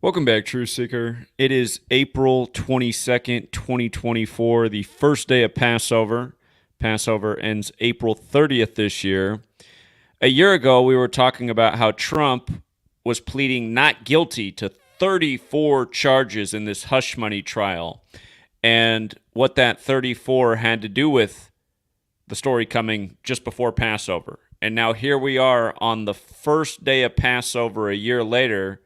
Welcome back, Truth Seeker. It is April 22nd, 2024, the first day of Passover. Passover ends April 30th this year. A year ago, we were talking about how Trump was pleading not guilty to 34 charges in this hush money trial, and what that 34 had to do with the story coming just before Passover. And now here we are on the first day of Passover a year later,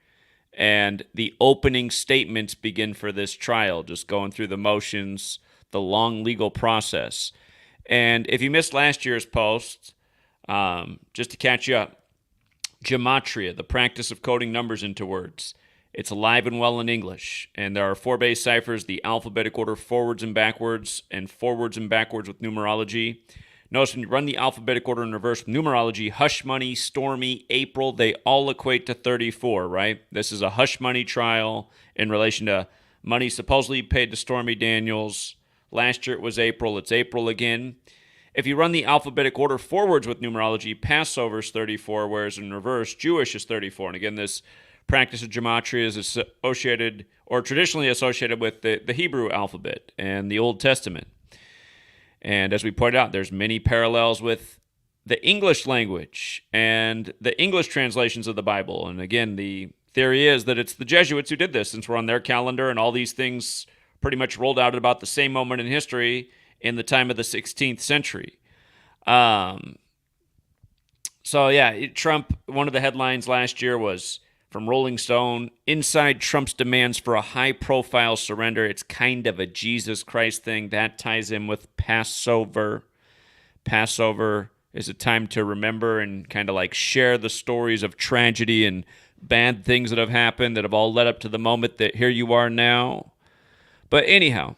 and the opening statements begin for this trial, just going through the motions, the long legal process. And if you missed last year's post, just to catch you up, Gematria, the practice of coding numbers into words. It's alive and well in English, and there are four base ciphers, the alphabetic order forwards and backwards with numerology. Notice when you run the alphabetic order in reverse with numerology, hush money, stormy, April, they all equate to 34, right? This is a hush money trial in relation to money supposedly paid to Stormy Daniels. Last year it was April. It's April again. If you run the alphabetic order forwards with numerology, Passover is 34, whereas in reverse, Jewish is 34. And again, this practice of gematria is associated, or traditionally associated with the Hebrew alphabet and the Old Testament. And as we pointed out, there's many parallels with the English language and the English translations of the Bible. And again, the theory is that it's the Jesuits who did this, since we're on their calendar and all these things pretty much rolled out at about the same moment in history in the time of the 16th century. Trump, one of the headlines last year was from Rolling Stone, inside Trump's demands for a high-profile surrender. It's kind of a Jesus Christ thing. That ties in with Passover. Passover is a time to remember and kind of like share the stories of tragedy and bad things that have happened that have all led up to the moment that here you are now. But anyhow,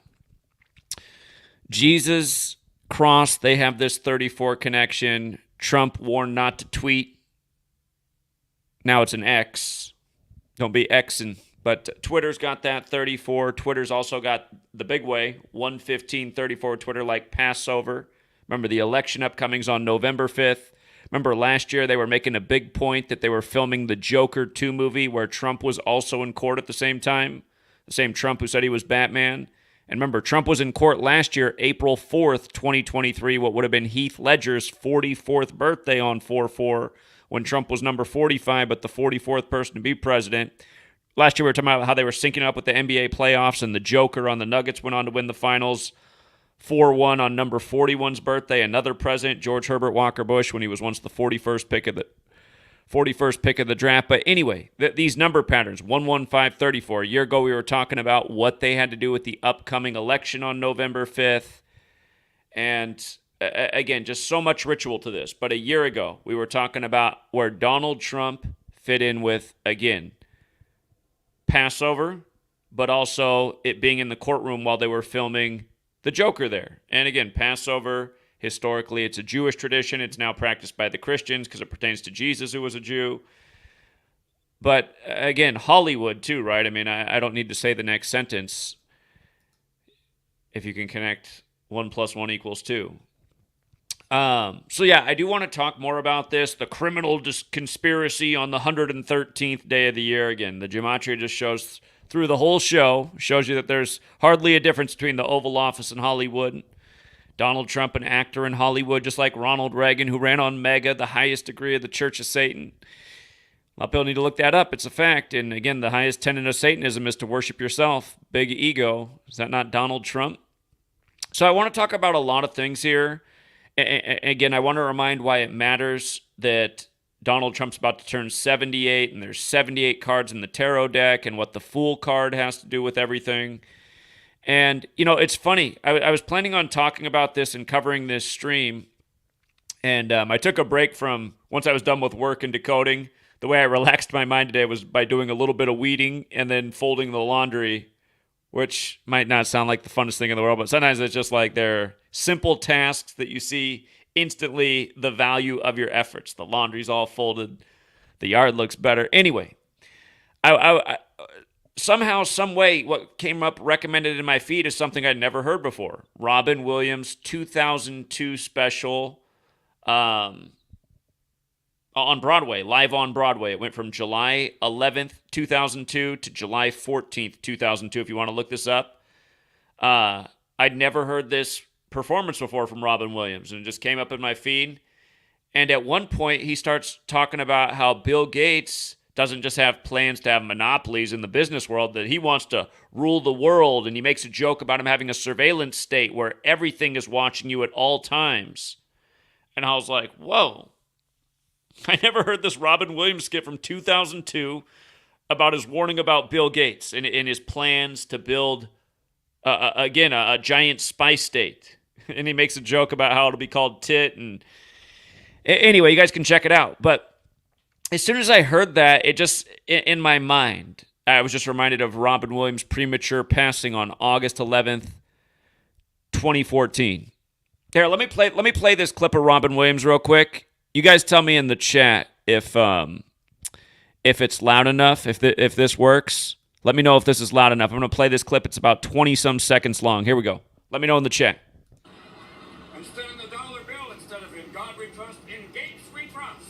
Jesus, cross, they have this 34 connection. Trump warned not to tweet. Now it's an X. Don't be Xing. But Twitter's got that 34. Twitter's also got the big way, 11534 Twitter, like Passover. Remember, the election upcoming's on November 5th. Remember last year they were making a big point that they were filming the Joker 2 movie where Trump was also in court at the same time. The same Trump who said he was Batman. And remember, Trump was in court last year, April 4th, 2023, what would have been Heath Ledger's 44th birthday on 4/4, when Trump was number 45, but the 44th person to be president. Last year we were talking about how they were syncing up with the NBA playoffs, and the Joker on the Nuggets went on to win the finals 4-1 on number 41's birthday. Another president, George Herbert Walker Bush, when he was once the 41st pick of the draft. But anyway, these number patterns, 11534. A year ago, we were talking about what they had to do with the upcoming election on November 5th. And again, just so much ritual to this. But a year ago, we were talking about where Donald Trump fit in with, again, Passover, but also it being in the courtroom while they were filming the Joker there. And again, Passover, historically, it's a Jewish tradition. It's now practiced by the Christians because it pertains to Jesus, who was a Jew. But again, Hollywood too, right? I mean, I don't need to say the next sentence if you can connect 1 + 1 = 2. I do want to talk more about this. The criminal conspiracy on the 113th day of the year. Again, the gematria just shows through the whole show, shows you that there's hardly a difference between the Oval Office and Hollywood. Donald Trump, an actor in Hollywood, just like Ronald Reagan, who ran on MAGA, the highest degree of the Church of Satan. A lot of people need to look that up. It's a fact. And again, the highest tenet of Satanism is to worship yourself. Big ego. Is that not Donald Trump? So I want to talk about a lot of things here. Again, I want to remind why it matters that Donald Trump's about to turn 78, and there's 78 cards in the tarot deck, and what the Fool card has to do with everything. And, it's funny. I was planning on talking about this and covering this stream, and I took a break from, once I was done with work and decoding, the way I relaxed my mind today was by doing a little bit of weeding and then folding the laundry, which might not sound like the funnest thing in the world, but sometimes it's just like they're simple tasks that you see instantly the value of your efforts. The laundry's all folded. The yard looks better. Anyway, I somehow, some way, what came up recommended in my feed is something I'd never heard before. Robin Williams' 2002 special, on Broadway, live on Broadway. It went from July 11th, 2002 to July 14th, 2002. If you want to look this up, I'd never heard this performance before from Robin Williams, and it just came up in my feed. And at one point, he starts talking about how Bill Gates doesn't just have plans to have monopolies in the business world, that he wants to rule the world. And he makes a joke about him having a surveillance state where everything is watching you at all times. And I was like, whoa. I never heard this Robin Williams skit from 2002 about his warning about Bill Gates and his plans to build, again, a giant spy state. And he makes a joke about how it'll be called Tit. And anyway, you guys can check it out. But as soon as I heard that, it just, in my mind, I was just reminded of Robin Williams' premature passing on August 11th, 2014. Here, let me play this clip of Robin Williams real quick. You guys tell me in the chat if it's loud enough, if this works. Let me know if this is loud enough. I'm going to play this clip. It's about 20-some seconds long. Here we go. Let me know in the chat. Instead of the dollar bill, instead of in God we trust, in Gates we trust.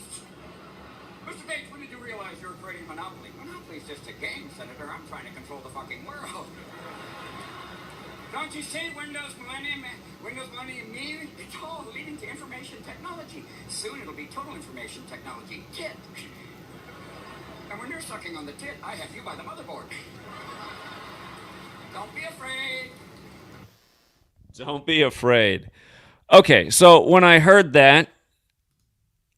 Mr. Gates, when did you realize you were creating a monopoly? Monopoly's just a game, Senator. I'm trying to control the fucking world. Don't you see Windows Millennium Me? It's all leading to information technology. Soon it'll be total information technology. Tit. And when you're sucking on the tit, I have you by the motherboard. Don't be afraid. Don't be afraid. Okay, so when I heard that,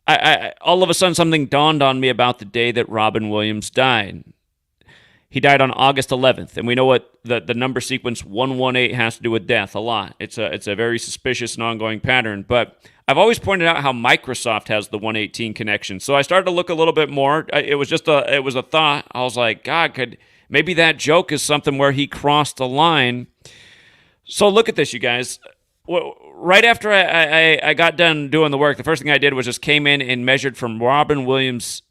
I all of a sudden something dawned on me about the day that Robin Williams died. He died on August 11th, and we know what the number sequence 118 has to do with death a lot. It's a very suspicious and ongoing pattern, but I've always pointed out how Microsoft has the 118 connection. So I started to look a little bit more. It was a thought. I was like, God, maybe that joke is something where he crossed a line. So look at this, you guys. Right after I got done doing the work, the first thing I did was just came in and measured from Robin Williams'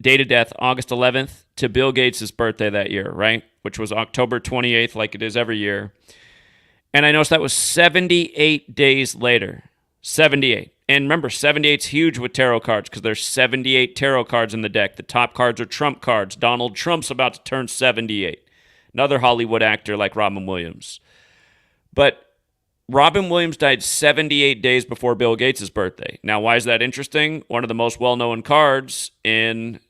date of death, August 11th, to Bill Gates' birthday that year, right? Which was October 28th, like it is every year. And I noticed that was 78 days later. 78. And remember, 78's huge with tarot cards because there's 78 tarot cards in the deck. The top cards are Trump cards. Donald Trump's about to turn 78. Another Hollywood actor like Robin Williams. But Robin Williams died 78 days before Bill Gates' birthday. Now, why is that interesting? One of the most well-known cards in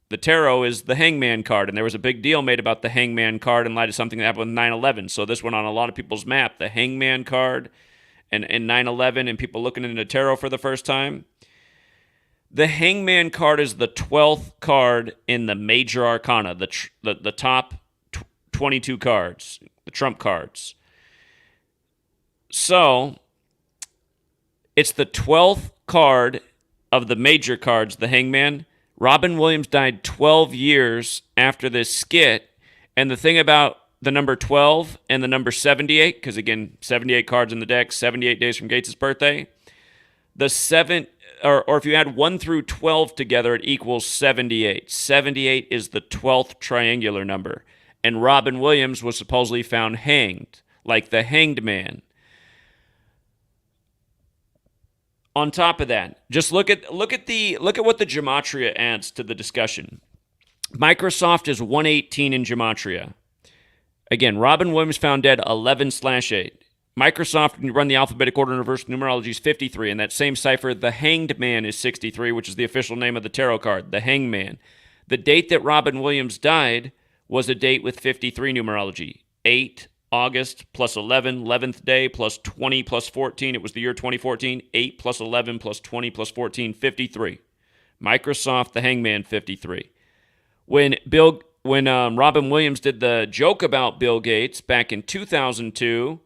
the tarot is the Hangman card, and there was a big deal made about the Hangman card in light of something that happened with 9/11. So this went on a lot of people's map, the Hangman card and 9/11, and people looking into tarot for the first time. The Hangman card is the 12th card in the major arcana, the top 22 cards, the Trump cards. So it's the 12th card of the major cards, the Hangman. Robin Williams died 12 years after this skit. And the thing about the number 12 and the number 78, because again, 78 cards in the deck, 78 days from Gates' birthday, the or if you add 1 through 12 together, it equals 78. 78 is the 12th triangular number. And Robin Williams was supposedly found hanged, like the Hanged Man. On top of that, just look at what the Gematria adds to the discussion. Microsoft is 118 in Gematria. Again, Robin Williams found dead 11/8. Microsoft, when you run the alphabetic order in reverse numerology, is 53. In that same cipher, the Hanged Man is 63, which is the official name of the tarot card, the Hangman. The date that Robin Williams died was a date with 53 numerology. 8 August plus 11, 11th day plus 20 plus 14. It was the year 2014. 8 plus 11 plus 20 plus 14, 53. Microsoft, the Hangman, 53. When Robin Williams did the joke about Bill Gates back in 2002,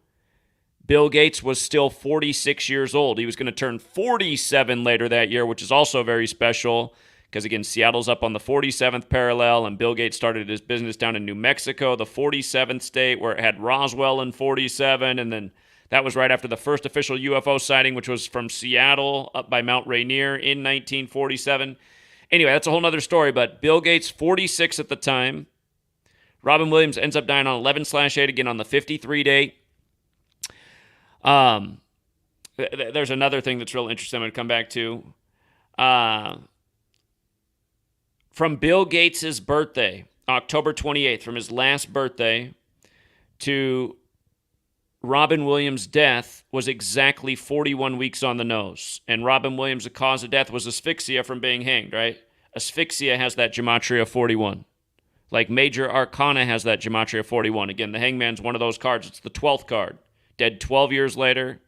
Bill Gates was still 46 years old. He was going to turn 47 later that year, which is also very special. Because, again, Seattle's up on the 47th parallel, and Bill Gates started his business down in New Mexico, the 47th state, where it had Roswell in 47, and then that was right after the first official UFO sighting, which was from Seattle up by Mount Rainier in 1947. Anyway, that's a whole other story, but Bill Gates, 46 at the time. Robin Williams ends up dying on 11/8, again on the 53 date. There's another thing that's real interesting I'm going to come back to. From Bill Gates' birthday, October 28th, from his last birthday to Robin Williams' death was exactly 41 weeks on the nose. And Robin Williams, the cause of death was asphyxia from being hanged, right? Asphyxia has that gematria 41. Like Major Arcana has that gematria 41. Again, the hangman's one of those cards. It's the 12th card. Dead 12 years later.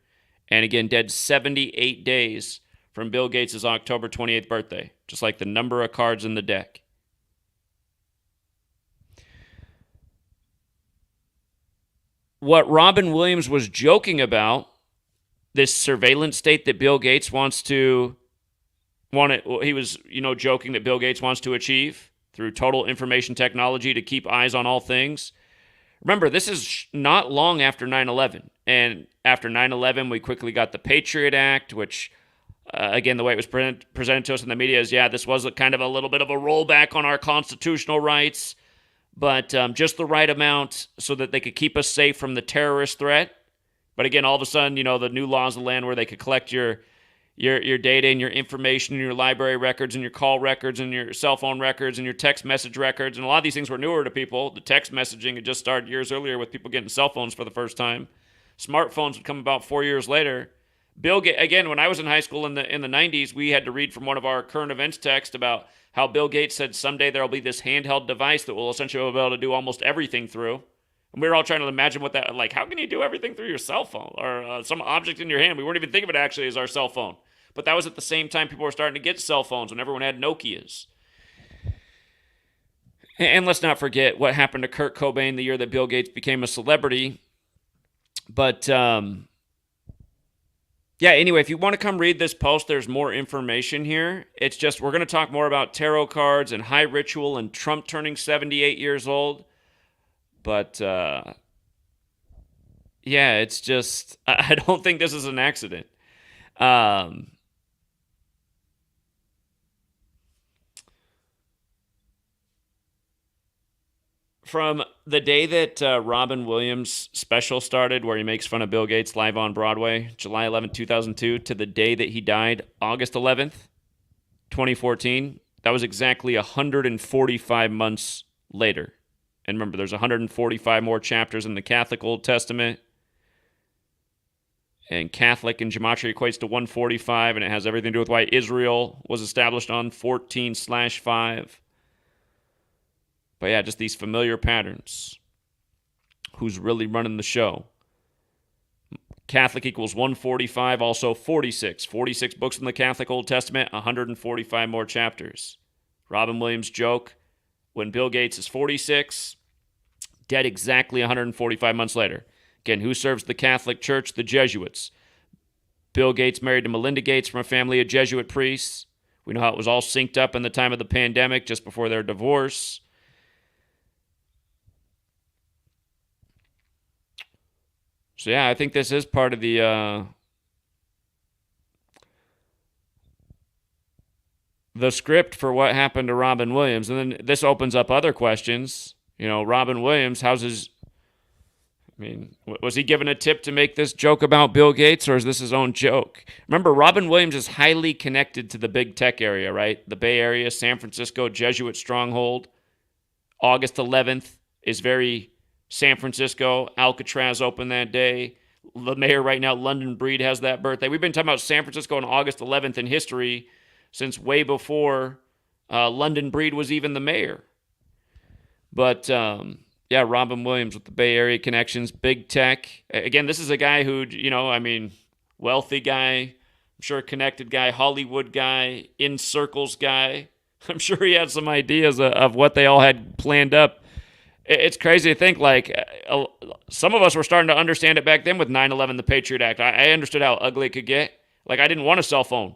And again, dead 78 days from Bill Gates' October 28th birthday. Just like the number of cards in the deck. What Robin Williams was joking about, this surveillance state that Bill Gates he was, joking that Bill Gates wants to achieve through total information technology to keep eyes on all things. Remember, this is not long after 9/11. And after 9/11, we quickly got the Patriot Act, which, again, the way it was presented to us in the media is, this was kind of a little bit of a rollback on our constitutional rights, but just the right amount so that they could keep us safe from the terrorist threat. But again, all of a sudden, the new laws of the land where they could collect your data and your information and your library records and your call records and your cell phone records and your text message records. And a lot of these things were newer to people. The text messaging had just started years earlier with people getting cell phones for the first time. Smartphones would come about 4 years later. Again, when I was in high school in the 90s, we had to read from one of our current events text about how Bill Gates said someday there will be this handheld device that will essentially be able to do almost everything through. And we were all trying to imagine what that, like, how can you do everything through your cell phone or some object in your hand? We weren't even thinking of it actually as our cell phone. But that was at the same time people were starting to get cell phones when everyone had Nokias. And let's not forget what happened to Kurt Cobain the year that Bill Gates became a celebrity. But, anyway, if you want to come read this post, there's more information here. It's just we're going to talk more about tarot cards and high ritual and Trump turning 78 years old. But, it's just, I don't think this is an accident. From the day that Robin Williams' special started, where he makes fun of Bill Gates live on Broadway, July 11th, 2002, to the day that he died, August 11th, 2014, that was exactly 145 months later. And remember, there's 145 more chapters in the Catholic Old Testament. And Catholic in Gematria equates to 145, and it has everything to do with why Israel was established on 14/5. But just these familiar patterns. Who's really running the show? Catholic equals 145, also 46. 46 books in the Catholic Old Testament, 145 more chapters. Robin Williams' joke, when Bill Gates is 46, dead exactly 145 months later. Again, who serves the Catholic Church? The Jesuits. Bill Gates married to Melinda Gates from a family of Jesuit priests. We know how it was all synced up in the time of the pandemic, just before their divorce. So I think this is part of the script for what happened to Robin Williams. And then this opens up other questions. Robin Williams, was he given a tip to make this joke about Bill Gates, or is this his own joke? Remember, Robin Williams is highly connected to the big tech area, right? The Bay Area, San Francisco, Jesuit stronghold. August 11th is very San Francisco. Alcatraz opened that day. The mayor right now, London Breed, has that birthday. We've been talking about San Francisco on August 11th in history since way before London Breed was even the mayor. But, Robin Williams with the Bay Area connections, big tech. Again, this is a guy who, wealthy guy, I'm sure connected guy, Hollywood guy, in circles guy. I'm sure he had some ideas of what they all had planned up. It's crazy to think, some of us were starting to understand it back then with 9/11, the Patriot Act. I understood how ugly it could get. I didn't want a cell phone.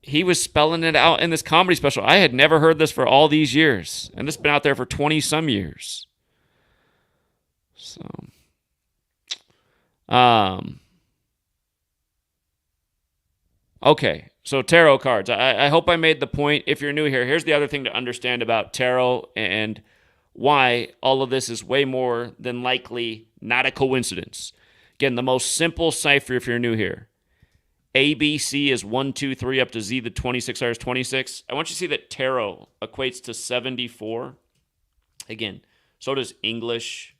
He was spelling it out in this comedy special. I had never heard this for all these years. And this has been out there for 20-some years. So, okay. So tarot cards. I hope I made the point. If you're new here, here's the other thing to understand about tarot and why all of this is way more than likely not a coincidence. Again, the most simple cipher if you're new here. ABC is 1, 2, 3 up to Z, the 26 is 26. I want you to see that tarot equates to 74. Again, so does English.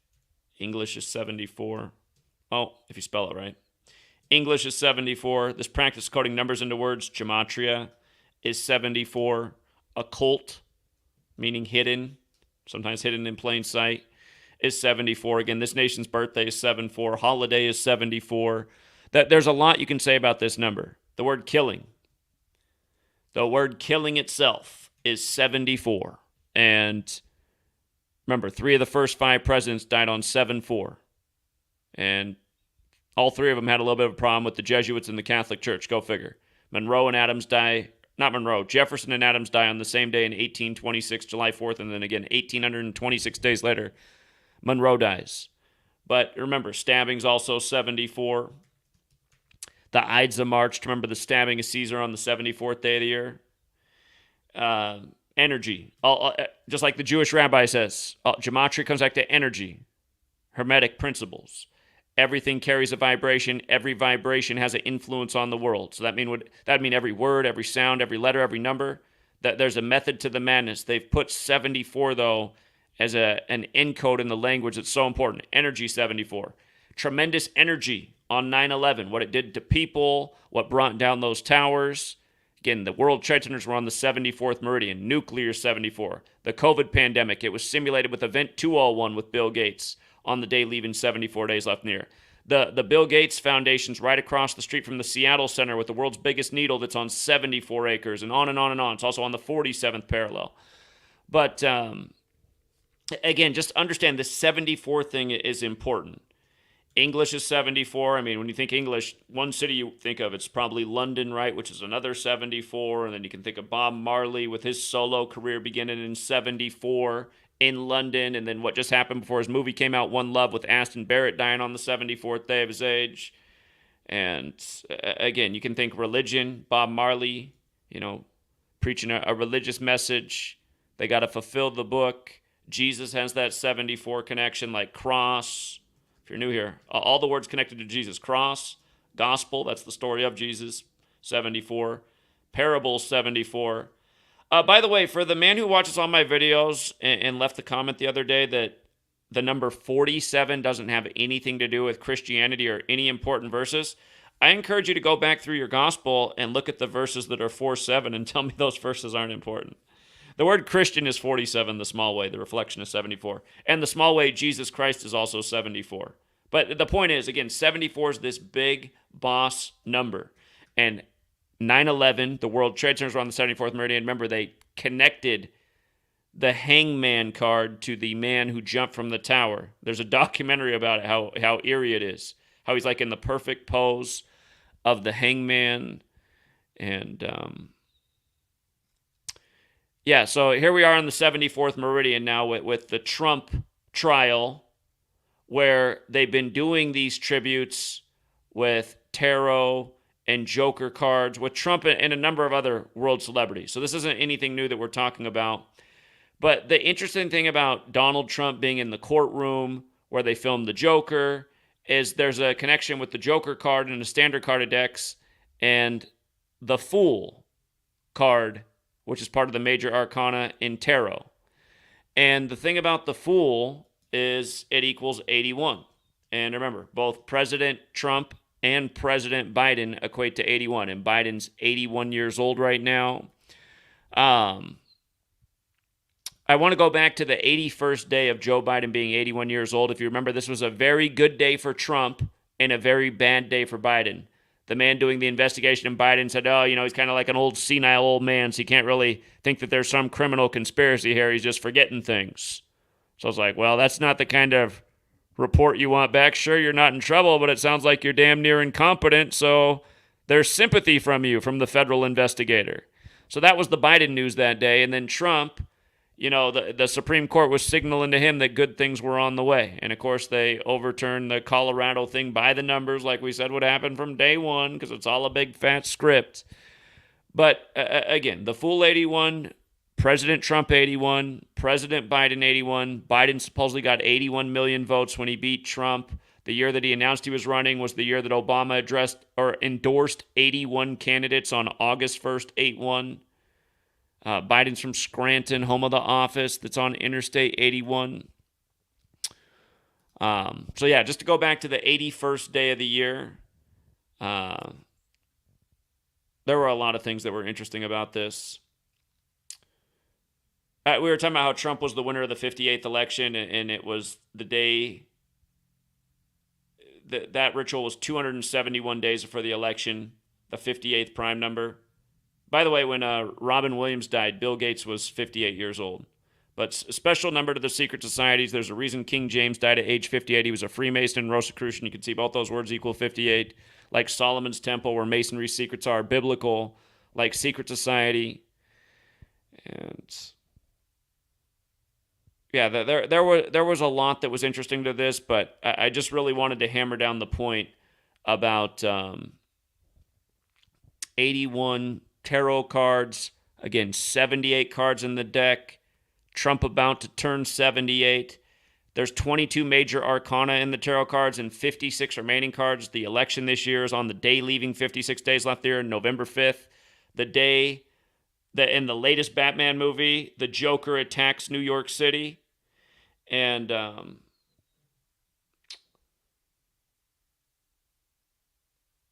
English is 74. Oh, if you spell it right. English is 74. This practice coding numbers into words, gematria, is 74. Occult, meaning hidden, sometimes hidden in plain sight, is 74. Again, this nation's birthday is 74. Holiday is 74. There's a lot you can say about this number. The word killing. The word killing itself is 74. And remember, 3 of the first 5 presidents died on 7-4. And all 3 of them had a little bit of a problem with the Jesuits and the Catholic Church. Go figure. Jefferson and Adams die on the same day in 1826, July 4th, and then again 1826 days later, Monroe dies. But remember, stabbing's also 74. The Ides of March, remember the stabbing of Caesar on the 74th day of the year. Energy, just like the Jewish rabbi says, gematria comes back to energy, hermetic principles. Everything carries a vibration. Every vibration has an influence on the world. So that mean every word, every sound, every letter, every number. That there's a method to the madness. They've put 74 though as an encode in the language that's so important. Energy 74. Tremendous energy on 9/11. What it did to people. What brought down those towers. Again, the World Trade Centers were on the 74th meridian. Nuclear 74. The COVID pandemic. It was simulated with Event 201 with Bill Gates on the day leaving 74 days left in the year. The Bill Gates Foundation's right across the street from the Seattle Center with the world's biggest needle that's on 74 acres and on and on and on. It's also on the 47th parallel. But again, just understand this 74 thing is important. English is 74. I mean, when you think English, one city you think of, it's probably London, right, which is another 74. And then you can think of Bob Marley with his solo career beginning in 74 in London. And then what just happened before his movie came out, One Love, with Aston Barrett dying on the 74th day of his age. And again, you can think religion, Bob Marley, preaching a religious message. They got to fulfill the book. Jesus has that 74 connection, like cross. If you're new here, all the words connected to Jesus. Cross, gospel, that's the story of Jesus, 74. Parable, 74. By the way, for the man who watches all my videos and left the comment the other day that the number 47 doesn't have anything to do with Christianity or any important verses, I encourage you to go back through your gospel and look at the verses that are 4-7 and tell me those verses aren't important. The word Christian is 47, the small way. The reflection is 74. And the small way, Jesus Christ, is also 74. But the point is, again, 74 is this big boss number. And 9/11, the World Trade Centers were on the 74th meridian. Remember, they connected the hangman card to the man who jumped from the tower. There's a documentary about it, how eerie it is. How he's like in the perfect pose of the hangman. And yeah, so here we are on the 74th meridian now with the Trump trial, where they've been doing these tributes with tarot and Joker cards, with Trump and a number of other world celebrities. So this isn't anything new that we're talking about. But the interesting thing about Donald Trump being in the courtroom where they filmed the Joker is there's a connection with the Joker card and the standard card index and the Fool card, which is part of the major arcana in tarot. And the thing about the Fool is it equals 81. And remember, both President Trump and President Biden equate to 81. And Biden's 81 years old right now. I want to go back to the 81st day of Joe Biden being 81 years old. If you remember, this was a very good day for Trump and a very bad day for Biden. The man doing the investigation in Biden said, he's kind of like an old senile old man, so you can't really think that there's some criminal conspiracy here. He's just forgetting things. So I was like, well, that's not the kind of report you want back. Sure, you're not in trouble, but it sounds like you're damn near incompetent, so there's sympathy from you, from the federal investigator. So that was the Biden news that day. And then Trump, the Supreme Court was signaling to him that good things were on the way. And, of course, they overturned the Colorado thing by the numbers, like we said would happen from day one, because it's all a big fat script. But, again, the Fool 81, President Trump 81, President Biden 81. Biden supposedly got 81 million votes when he beat Trump. The year that he announced he was running was the year that Obama addressed or endorsed 81 candidates on August 1st, 81. Biden's from Scranton, home of the office that's on Interstate 81. So yeah, just to go back to the 81st day of the year, there were a lot of things that were interesting about this. We were talking about how Trump was the winner of the 58th election, and it was the day that ritual was 271 days before the election, the 58th prime number. By the way, when Robin Williams died, Bill Gates was 58 years old. But a special number to the secret societies. There's a reason King James died at age 58. He was a Freemason and Rosicrucian. You can see both those words equal 58. Like Solomon's Temple, where Masonry secrets are biblical, like secret society. And yeah, there was a lot that was interesting to this, but I just really wanted to hammer down the point about 81 tarot cards. Again, 78 cards in the deck. Trump about to turn 78. There's 22 major arcana in the tarot cards and 56 remaining cards. The election this year is on the day leaving 56 days left there, November 5th. The day that in the latest Batman movie, the Joker attacks New York City. And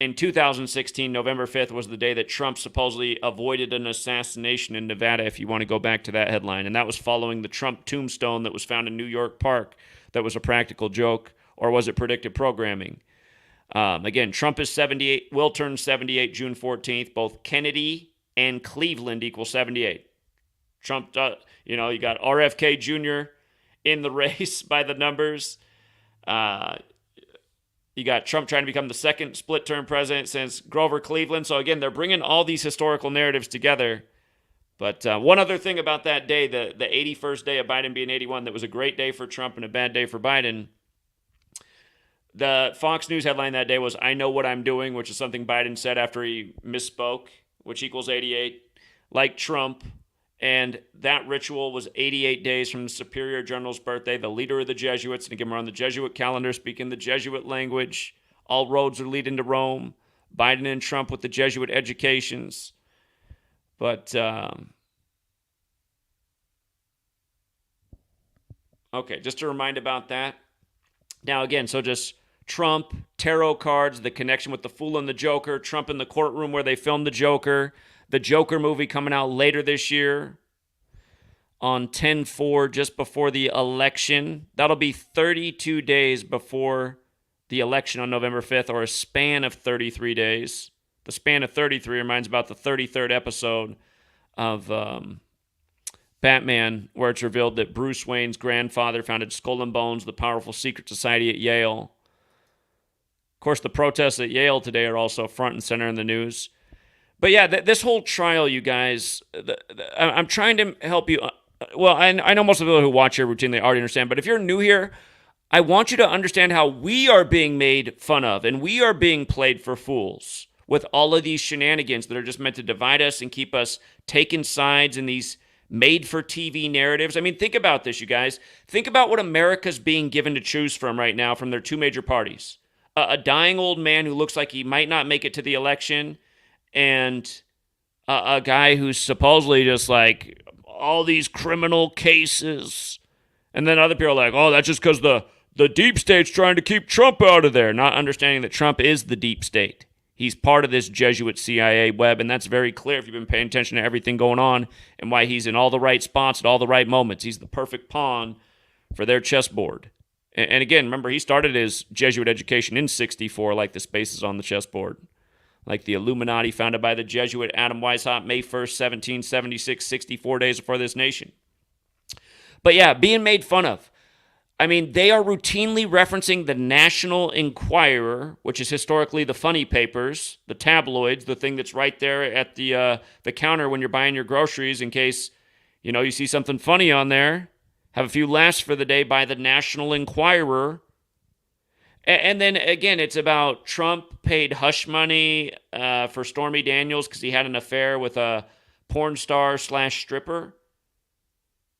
in 2016, November 5th was the day that Trump supposedly avoided an assassination in Nevada, if you want to go back to that headline. And that was following the Trump tombstone that was found in New York Park that was a practical joke, or was it predictive programming? Again, Trump is 78, will turn 78 June 14th. Both Kennedy and Cleveland equal 78. Trump, you got RFK Jr. in the race by the numbers. You got Trump trying to become the second split-term president since Grover Cleveland. So again, they're bringing all these historical narratives together. But one other thing about that day, the 81st day of Biden being 81, that was a great day for Trump and a bad day for Biden. The Fox News headline that day was, "I know what I'm doing," which is something Biden said after he misspoke, which equals 88, like Trump. And that ritual was 88 days from the Superior General's birthday, the leader of the Jesuits. And again, we're on the Jesuit calendar, speaking the Jesuit language. All roads are leading to Rome. Biden and Trump with the Jesuit educations. But, okay, just to remind about that. Now, again, so just Trump, tarot cards, the connection with the Fool and the Joker, Trump in the courtroom where they filmed the Joker movie coming out later this year on 10/4, just before the election. That'll be 32 days before the election on November 5th, or a span of 33 days. The span of 33 reminds about the 33rd episode of Batman, where it's revealed that Bruce Wayne's grandfather founded Skull and Bones, the powerful secret society at Yale. Of course, the protests at Yale today are also front and center in the news. But yeah, this whole trial, you guys, I'm trying to help you. Well, I know most of the people who watch here routinely already understand, but if you're new here, I want you to understand how we are being made fun of and we are being played for fools with all of these shenanigans that are just meant to divide us and keep us taking sides in these made-for-TV narratives. I mean, think about this, you guys. Think about what America's being given to choose from right now from their two major parties. A dying old man who looks like he might not make it to the election, and a guy who's supposedly just like all these criminal cases. And then other people are like, oh, that's just because the deep state's trying to keep Trump out of there. Not understanding that Trump is the deep state. He's part of this Jesuit CIA web, and that's very clear if you've been paying attention to everything going on and why he's in all the right spots at all the right moments. He's the perfect pawn for their chessboard. And again, remember, he started his Jesuit education in 64, like the spaces on the chessboard. Like the Illuminati founded by the Jesuit Adam Weishaupt, May 1st, 1776, 64 days before this nation. But yeah, being made fun of. I mean, they are routinely referencing the National Enquirer, which is historically the funny papers, the tabloids, the thing that's right there at the counter when you're buying your groceries in case, you see something funny on there. Have a few laughs for the day by the National Enquirer. And then, again, it's about Trump paid hush money for Stormy Daniels because he had an affair with a porn star / stripper.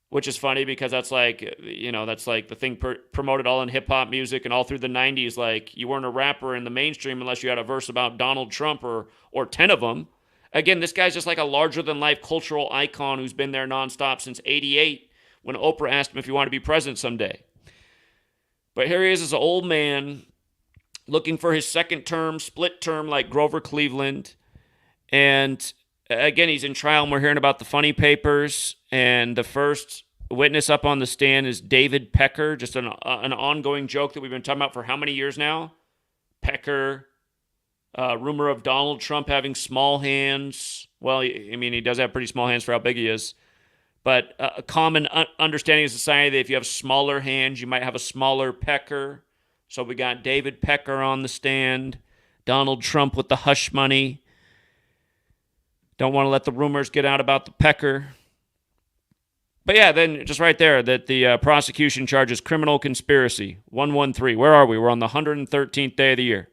which is funny because that's like, that's like the thing promoted all in hip hop music and all through the 90s. Like, you weren't a rapper in the mainstream unless you had a verse about Donald Trump or 10 of them. Again, this guy's just like a larger than life cultural icon who's been there nonstop since 88 when Oprah asked him if he wanted to be president someday. But here he is as an old man looking for his second term, split term like Grover Cleveland. And again, he's in trial, and we're hearing about the funny papers. And the first witness up on the stand is David Pecker, just an ongoing joke that we've been talking about for how many years now? Pecker, rumor of Donald Trump having small hands. Well, I mean, he does have pretty small hands for how big he is. But a common understanding in society that if you have smaller hands, you might have a smaller pecker. So we got David Pecker on the stand, Donald Trump with the hush money. Don't want to let the rumors get out about the pecker. But yeah, then just right there, that the prosecution charges criminal conspiracy, 113. Where are we? We're on the 113th day of the year.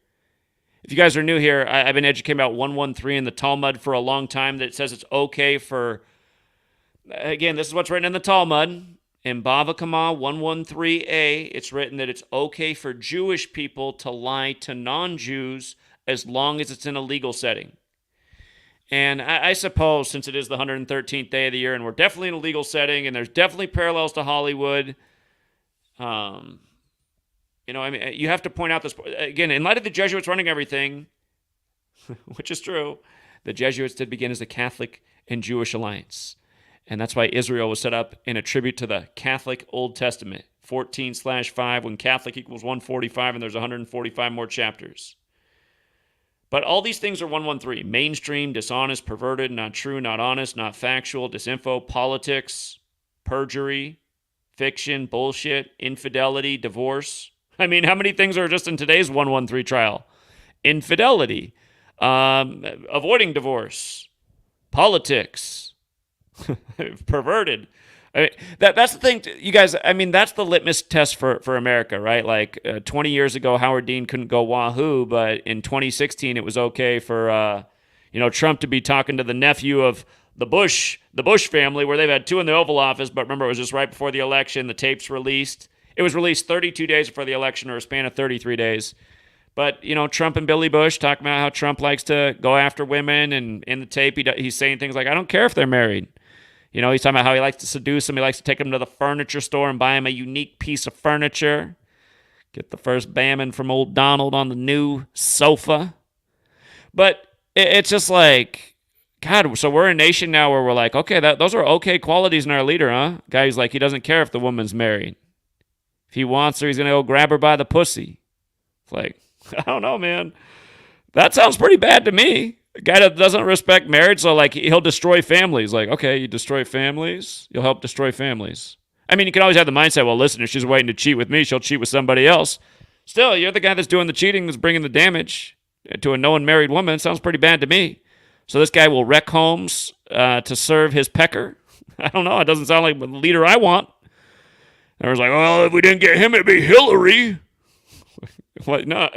If you guys are new here, I've been educating about 113 in the Talmud for a long time, that it says it's okay for, again, this is what's written in the Talmud. In Bava Kama 113a, it's written that it's okay for Jewish people to lie to non-Jews as long as it's in a legal setting. And I suppose since it is the 113th day of the year and we're definitely in a legal setting and there's definitely parallels to Hollywood, I mean, you have to point out this, again, in light of the Jesuits running everything, which is true, the Jesuits did begin as a Catholic and Jewish alliance. And that's why Israel was set up in a tribute to the Catholic Old Testament, 14/5, when Catholic equals 145, and there's 145 more chapters. But all these things are 113. Mainstream, dishonest, perverted, not true, not honest, not factual, disinfo, politics, perjury, fiction, bullshit, infidelity, divorce. I mean, how many things are just in today's 113 trial? Infidelity, avoiding divorce, politics, perverted. I mean, that's the thing, you guys. I mean, that's the litmus test for America, right? Like 20 years ago, Howard Dean couldn't go wahoo, but in 2016, it was okay for Trump to be talking to the nephew of the Bush family, where they've had two in the Oval Office. But remember, it was just right before the election. The tapes released. It was released 32 days before the election, or a span of 33 days. But, Trump and Billy Bush talking about how Trump likes to go after women, and in the tape, he's saying things like, I don't care if they're married. He's talking about how he likes to seduce them. He likes to take them to the furniture store and buy him a unique piece of furniture. Get the first bamming from old Donald on the new sofa. But it's just like, God, so we're a nation now where we're like, okay, those are okay qualities in our leader, huh? Guy's like, he doesn't care if the woman's married. If he wants her, he's going to go grab her by the pussy. It's like, I don't know, man. That sounds pretty bad to me. A guy that doesn't respect marriage, so like he'll destroy families. Like, okay, you destroy families, you'll help destroy families. I mean, you can always have the mindset, well, listen, if she's waiting to cheat with me, she'll cheat with somebody else. Still, you're the guy that's doing the cheating, that's bringing the damage to a known married woman. Sounds pretty bad to me. So this guy will wreck homes to serve his pecker? I don't know. It doesn't sound like the leader I want. And I was like, well, if we didn't get him, it'd be Hillary. What? No.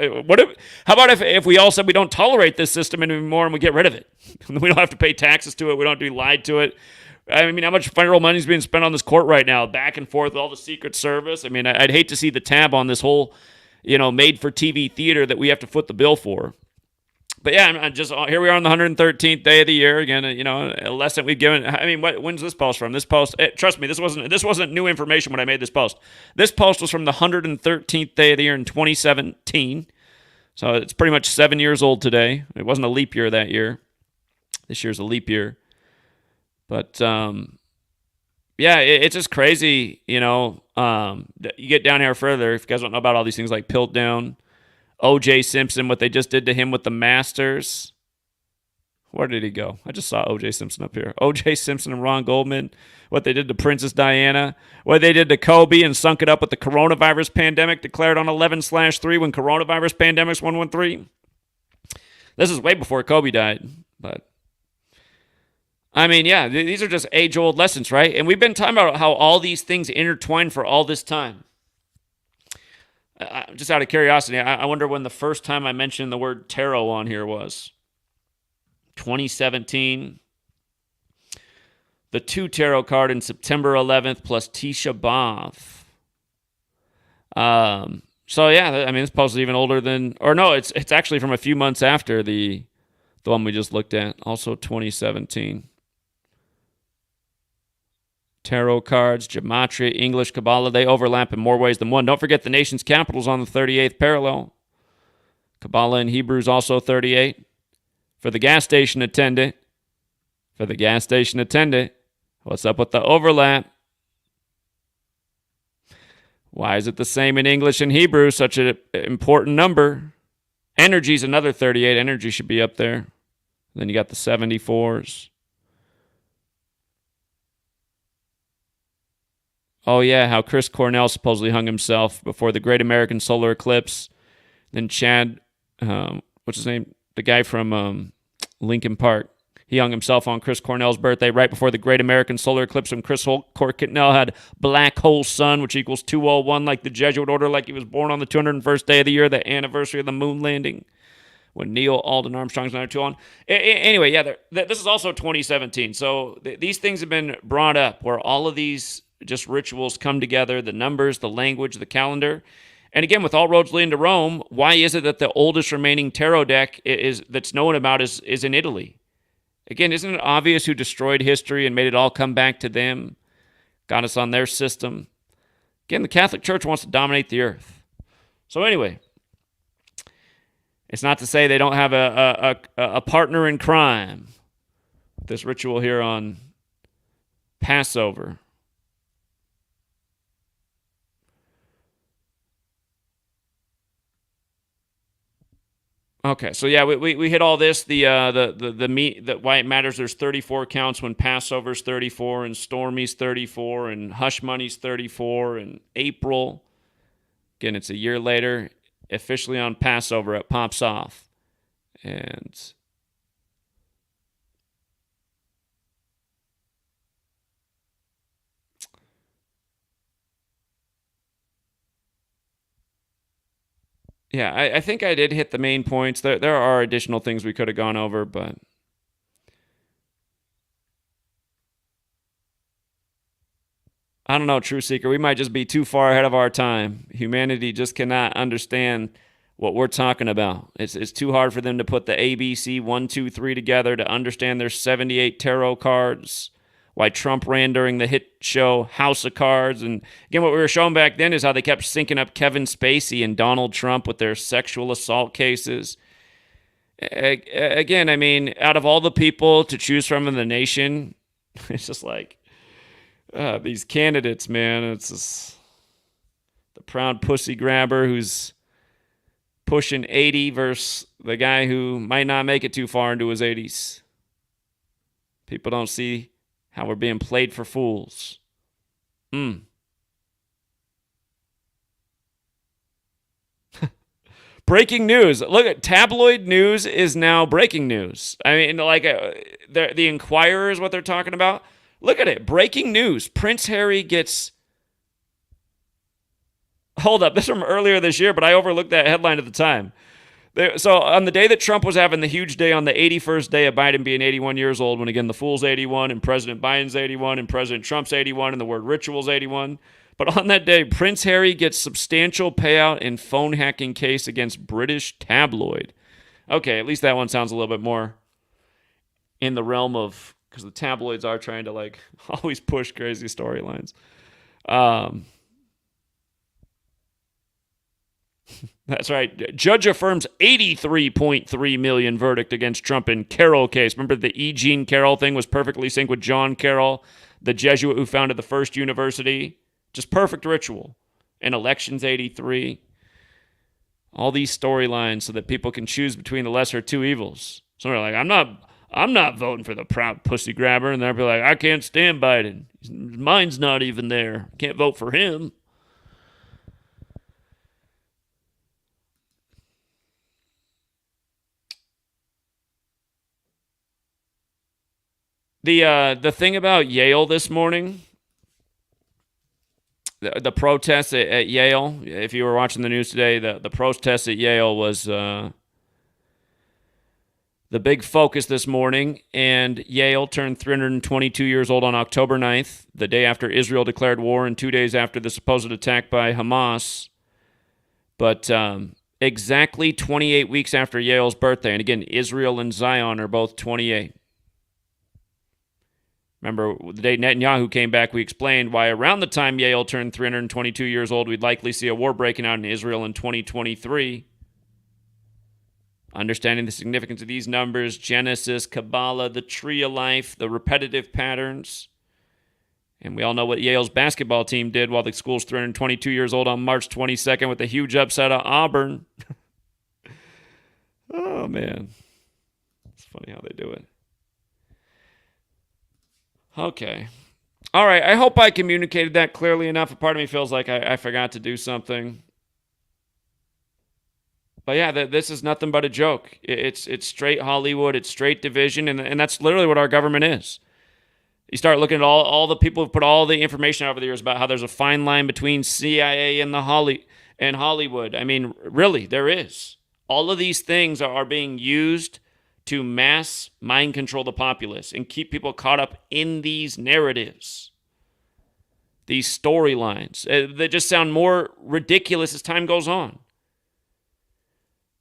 How about if we all said we don't tolerate this system anymore and we get rid of it? We don't have to pay taxes to it. We don't have to be lied to it. I mean, how much federal money is being spent on this court right now, back and forth with all the Secret Service? I mean, I'd hate to see the tab on this whole, made-for-TV theater that we have to foot the bill for. But yeah, I'm just here we are on the 113th day of the year. Again, a lesson we've given. I mean, when's this post from? This post, trust me, this wasn't new information when I made this post. This post was from the 113th day of the year in 2017. So it's pretty much 7 years old today. It wasn't a leap year that year. This year's a leap year. But yeah, it's just crazy. You get down here further. If you guys don't know about all these things like Piltdown, O.J. Simpson, what they just did to him with the Masters. Where did he go? I just saw O.J. Simpson up here. O.J. Simpson and Ron Goldman, what they did to Princess Diana, what they did to Kobe and sunk it up with the coronavirus pandemic declared on 11/3 when coronavirus pandemic's 113. This is way before Kobe died, but I mean, yeah, these are just age-old lessons, right? And we've been talking about how all these things intertwine for all this time. Just out of curiosity, I wonder when the first time I mentioned the word tarot on here was. 2017. the 2 tarot card in September 11th plus Tisha B'Av. So yeah, I mean, it's supposed to be even older than, or no, it's actually from a few months after the one we just looked at, also 2017. Tarot cards, Gematria, English, Kabbalah, they overlap in more ways than one. Don't forget the nation's capital is on the 38th parallel. Kabbalah in Hebrew is also 38. For the gas station attendant, what's up with the overlap? Why is it the same in English and Hebrew, such an important number? Energy is another 38. Energy should be up there. Then you got the 74s. Oh, yeah, how Chris Cornell supposedly hung himself before the Great American Solar Eclipse. Then Chad, what's his name? The guy from Lincoln Park. He hung himself on Chris Cornell's birthday right before the Great American Solar Eclipse when Chris Cornell had black hole sun, which equals 201, like the Jesuit order, like he was born on the 201st day of the year, the anniversary of the moon landing, when Neil Alden Armstrong's number 2 on. Anyway, yeah, this is also 2017. So these things have been brought up where all of these just rituals come together, the numbers, the language, the calendar. And again, with all roads leading to Rome, why is it that the oldest remaining tarot deck that's known about is in Italy? Again, isn't it obvious who destroyed history and made it all come back to them? Got us on their system. Again, the Catholic Church wants to dominate the earth. So anyway, it's not to say they don't have a partner in crime. This ritual here on Passover. Okay, so yeah, we hit all this. The why it matters. There's 34 counts when Passover's 34 and Stormy's 34 and Hush Money's 34 and April. Again, it's a year later. Officially on Passover, it pops off, and yeah, I think I did hit the main points. There are additional things we could have gone over, but I don't know, True Seeker. We might just be too far ahead of our time. Humanity just cannot understand what we're talking about. It's too hard for them to put the ABC 1, 2, 3 together to understand there's 78 tarot cards. Why Trump ran during the hit show House of Cards. And again, what we were showing back then is how they kept syncing up Kevin Spacey and Donald Trump with their sexual assault cases. Again, I mean, out of all the people to choose from in the nation, it's just like these candidates, man. It's just the proud pussy grabber who's pushing 80 versus the guy who might not make it too far into his 80s. People don't see how we're being played for fools. Breaking news. Look at tabloid news is now breaking news. I mean, like the Inquirer is what they're talking about. Look at it. Breaking news. Prince Harry gets... Hold up. This is from earlier this year, but I overlooked that headline at the time. So on the day that Trump was having the huge day on the 81st day of Biden being 81 years old, when again the fool's 81 and President Biden's 81 and President Trump's 81 and the word ritual's 81. But on that day, Prince Harry gets substantial payout in phone hacking case against British tabloid. Okay, at least that one sounds a little bit more in the realm of, because the tabloids are trying to like always push crazy storylines. That's right. Judge affirms $83.3 million verdict against Trump in Carroll case. Remember the E. Jean Carroll thing was perfectly synced with John Carroll, the Jesuit who founded the first university. Just perfect ritual. And elections 83. All these storylines so that people can choose between the lesser two evils. So they're like, I'm not voting for the proud pussy grabber. And they'll be like, I can't stand Biden. Mine's not even there. Can't vote for him. The thing about Yale this morning, the protests at Yale, if you were watching the news today, the protest at Yale was the big focus this morning, and Yale turned 322 years old on October 9th, the day after Israel declared war and 2 days after the supposed attack by Hamas. But exactly 28 weeks after Yale's birthday, and again, Israel and Zion are both 28. Remember, the day Netanyahu came back, we explained why around the time Yale turned 322 years old, we'd likely see a war breaking out in Israel in 2023. Understanding the significance of these numbers, Genesis, Kabbalah, the tree of life, the repetitive patterns. And we all know what Yale's basketball team did while the school's 322 years old on March 22nd with a huge upset at Auburn. Oh, man. It's funny how they do it. Okay. All right. I hope I communicated that clearly enough. A part of me feels like I forgot to do something. But yeah, this is nothing but a joke. It's straight Hollywood. It's straight division. And that's literally what our government is. You start looking at all the people who've put all the information over the years about how there's a fine line between CIA and Hollywood. I mean, really, there is. All of these things are being used to mass mind control the populace and keep people caught up in these narratives, these storylines. They just sound more ridiculous as time goes on.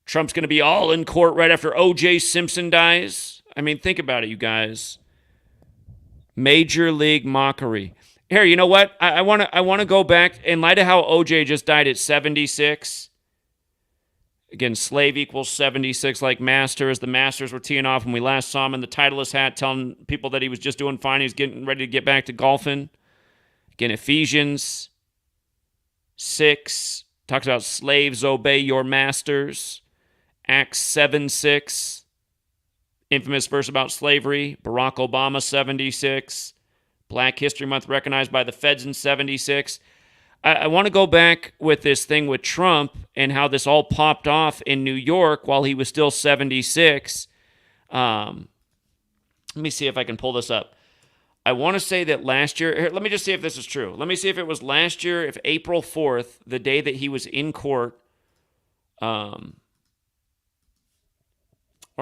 Trump's going to be all in court right after O.J. Simpson dies. I mean, think about it, you guys. Major league mockery. Here, you know what? I want to go back in light of how O.J. just died at 76. Again, slave equals 76 like master, as the masters were teeing off when we last saw him in the Titleist hat telling people that he was just doing fine. He was getting ready to get back to golfing. Again, Ephesians 6 talks about slaves obey your masters. Acts 7:6, infamous verse about slavery. Barack Obama 76. Black History Month recognized by the feds in 76. I want to go back with this thing with Trump and how this all popped off in New York while he was still 76. Let me see if I can pull this up. I want to say that last year, here, let me just see if this is true. Let me see if it was last year, if April 4th, the day that he was in court, or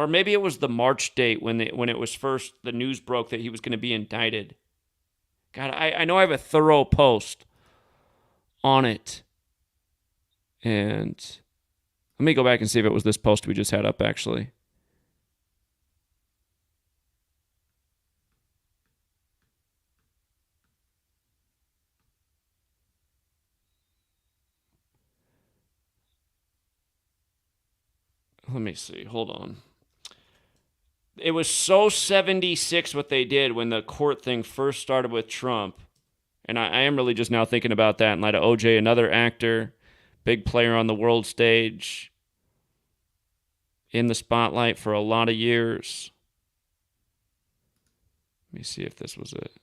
maybe it was the March date when it was first, the news broke that he was going to be indicted. God, I know I have a thorough post on it. And let me go back and see if it was this post we just had up, actually. Let me see. Hold on. It was so 76 what they did when the court thing first started with Trump. And I am really just now thinking about that in light of OJ, another actor, big player on the world stage, in the spotlight for a lot of years. Let me see if this was it.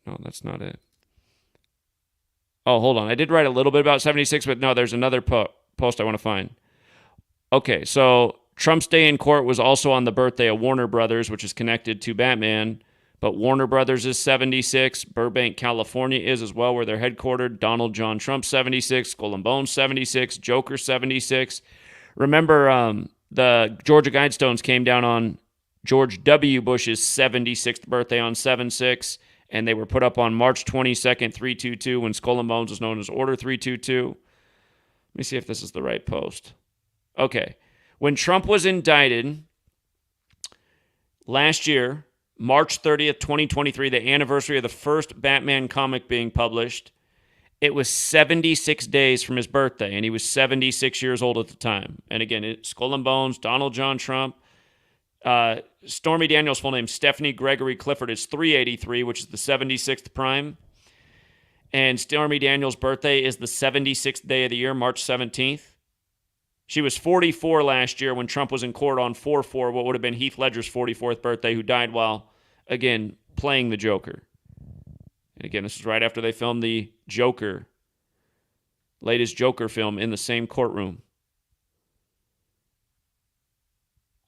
No, that's not it. Oh, hold on. I did write a little bit about 76, but no, there's another post I want to find. Okay, so Trump's day in court was also on the birthday of Warner Brothers, which is connected to Batman. But Warner Brothers is 76. Burbank, California is as well, where they're headquartered. Donald John Trump, 76. Skull and Bones, 76. Joker, 76. Remember, the Georgia Guidestones came down on George W. Bush's 76th birthday on 7/6, and they were put up on March 22nd, 322, when Skull and Bones was known as Order 322. Let me see if this is the right post. Okay. When Trump was indicted last year, March 30th, 2023, the anniversary of the first Batman comic being published, it was 76 days from his birthday, and he was 76 years old at the time. And again, Skull and Bones, Donald John Trump. Stormy Daniels' full name, Stephanie Gregory Clifford, is 383, which is the 76th prime. And Stormy Daniels' birthday is the 76th day of the year, March 17th. She was 44 last year when Trump was in court on 4/4, what would have been Heath Ledger's 44th birthday, who died while, again, playing the Joker. And again, this is right after they filmed the Joker, latest Joker film, in the same courtroom.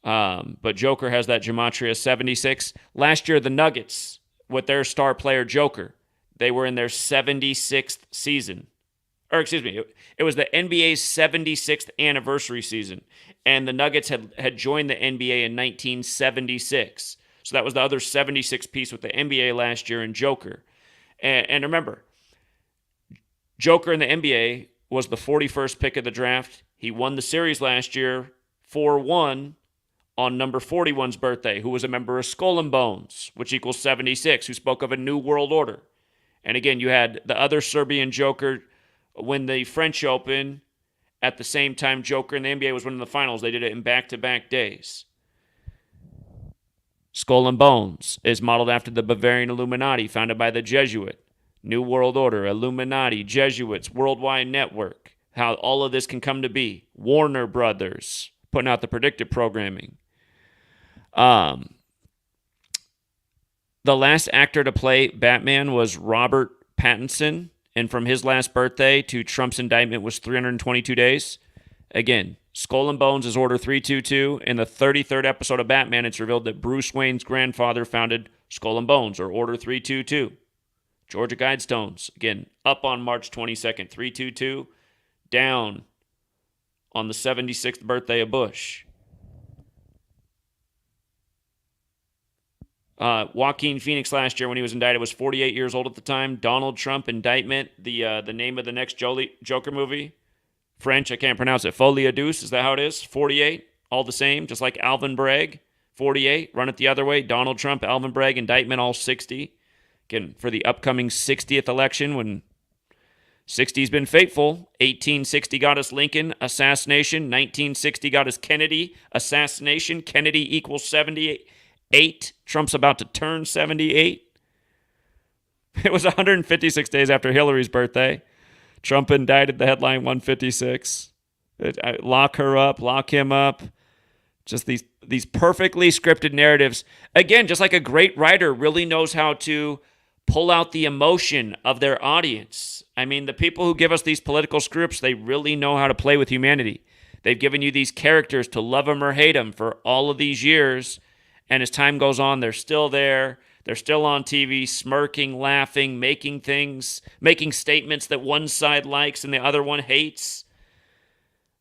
But Joker has that gematria 76. Last year, the Nuggets, with their star player Joker, they were in their 76th season. or excuse me, it was the NBA's 76th anniversary season, and the Nuggets had joined the NBA in 1976. So that was the other 76 piece with the NBA last year and Joker. And remember, Joker in the NBA was the 41st pick of the draft. He won the series last year 4-1 on number 41's birthday, who was a member of Skull and Bones, which equals 76, who spoke of a new world order. And again, you had the other Serbian Joker win the French Open at the same time Joker in the NBA was winning the finals. They did it in back-to-back days. Skull and Bones is modeled after the Bavarian Illuminati founded by the Jesuit. New World Order, Illuminati, Jesuits, Worldwide Network. How all of this can come to be. Warner Brothers putting out the predictive programming. The last actor to play Batman was Robert Pattinson, and from his last birthday to Trump's indictment was 322 days. Again, Skull and Bones is Order 322. In the 33rd episode of Batman, it's revealed that Bruce Wayne's grandfather founded Skull and Bones, or Order 322. Georgia Guidestones, again, up on March 22nd, 322, down on the 76th birthday of Bush. Joaquin Phoenix last year when he was indicted was 48 years old at the time. Donald Trump indictment, the name of the next Joker movie. French, I can't pronounce it. Folie à Deux, is that how it is? 48, all the same, just like Alvin Bragg. 48, run it the other way. Donald Trump, Alvin Bragg, indictment, all 60. Again, for the upcoming 60th election, when 60's been faithful. 1860 got us Lincoln, assassination. 1960 got us Kennedy, assassination. Kennedy equals 78. Trump's about to turn 78. It was 156 days after Hillary's birthday. Trump indicted, the headline 156. Lock her up, lock him up. Just these perfectly scripted narratives. Again, just like a great writer really knows how to pull out the emotion of their audience. I mean, the people who give us these political scripts, they really know how to play with humanity. They've given you these characters to love them or hate them for all of these years. And as time goes on, they're still there. They're still on TV, smirking, laughing, making statements that one side likes and the other one hates.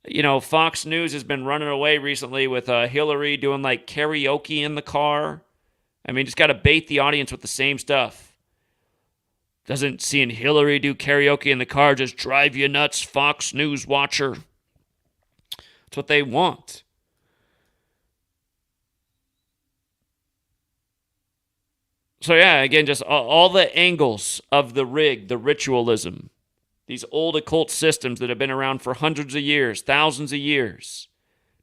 You know, Fox News has been running away recently with Hillary doing like karaoke in the car. I mean, just got to bait the audience with the same stuff. Doesn't seeing Hillary do karaoke in the car just drive you nuts, Fox News watcher? That's what they want. So yeah, again, just all the angles of the rig, the ritualism, these old occult systems that have been around for hundreds of years, thousands of years,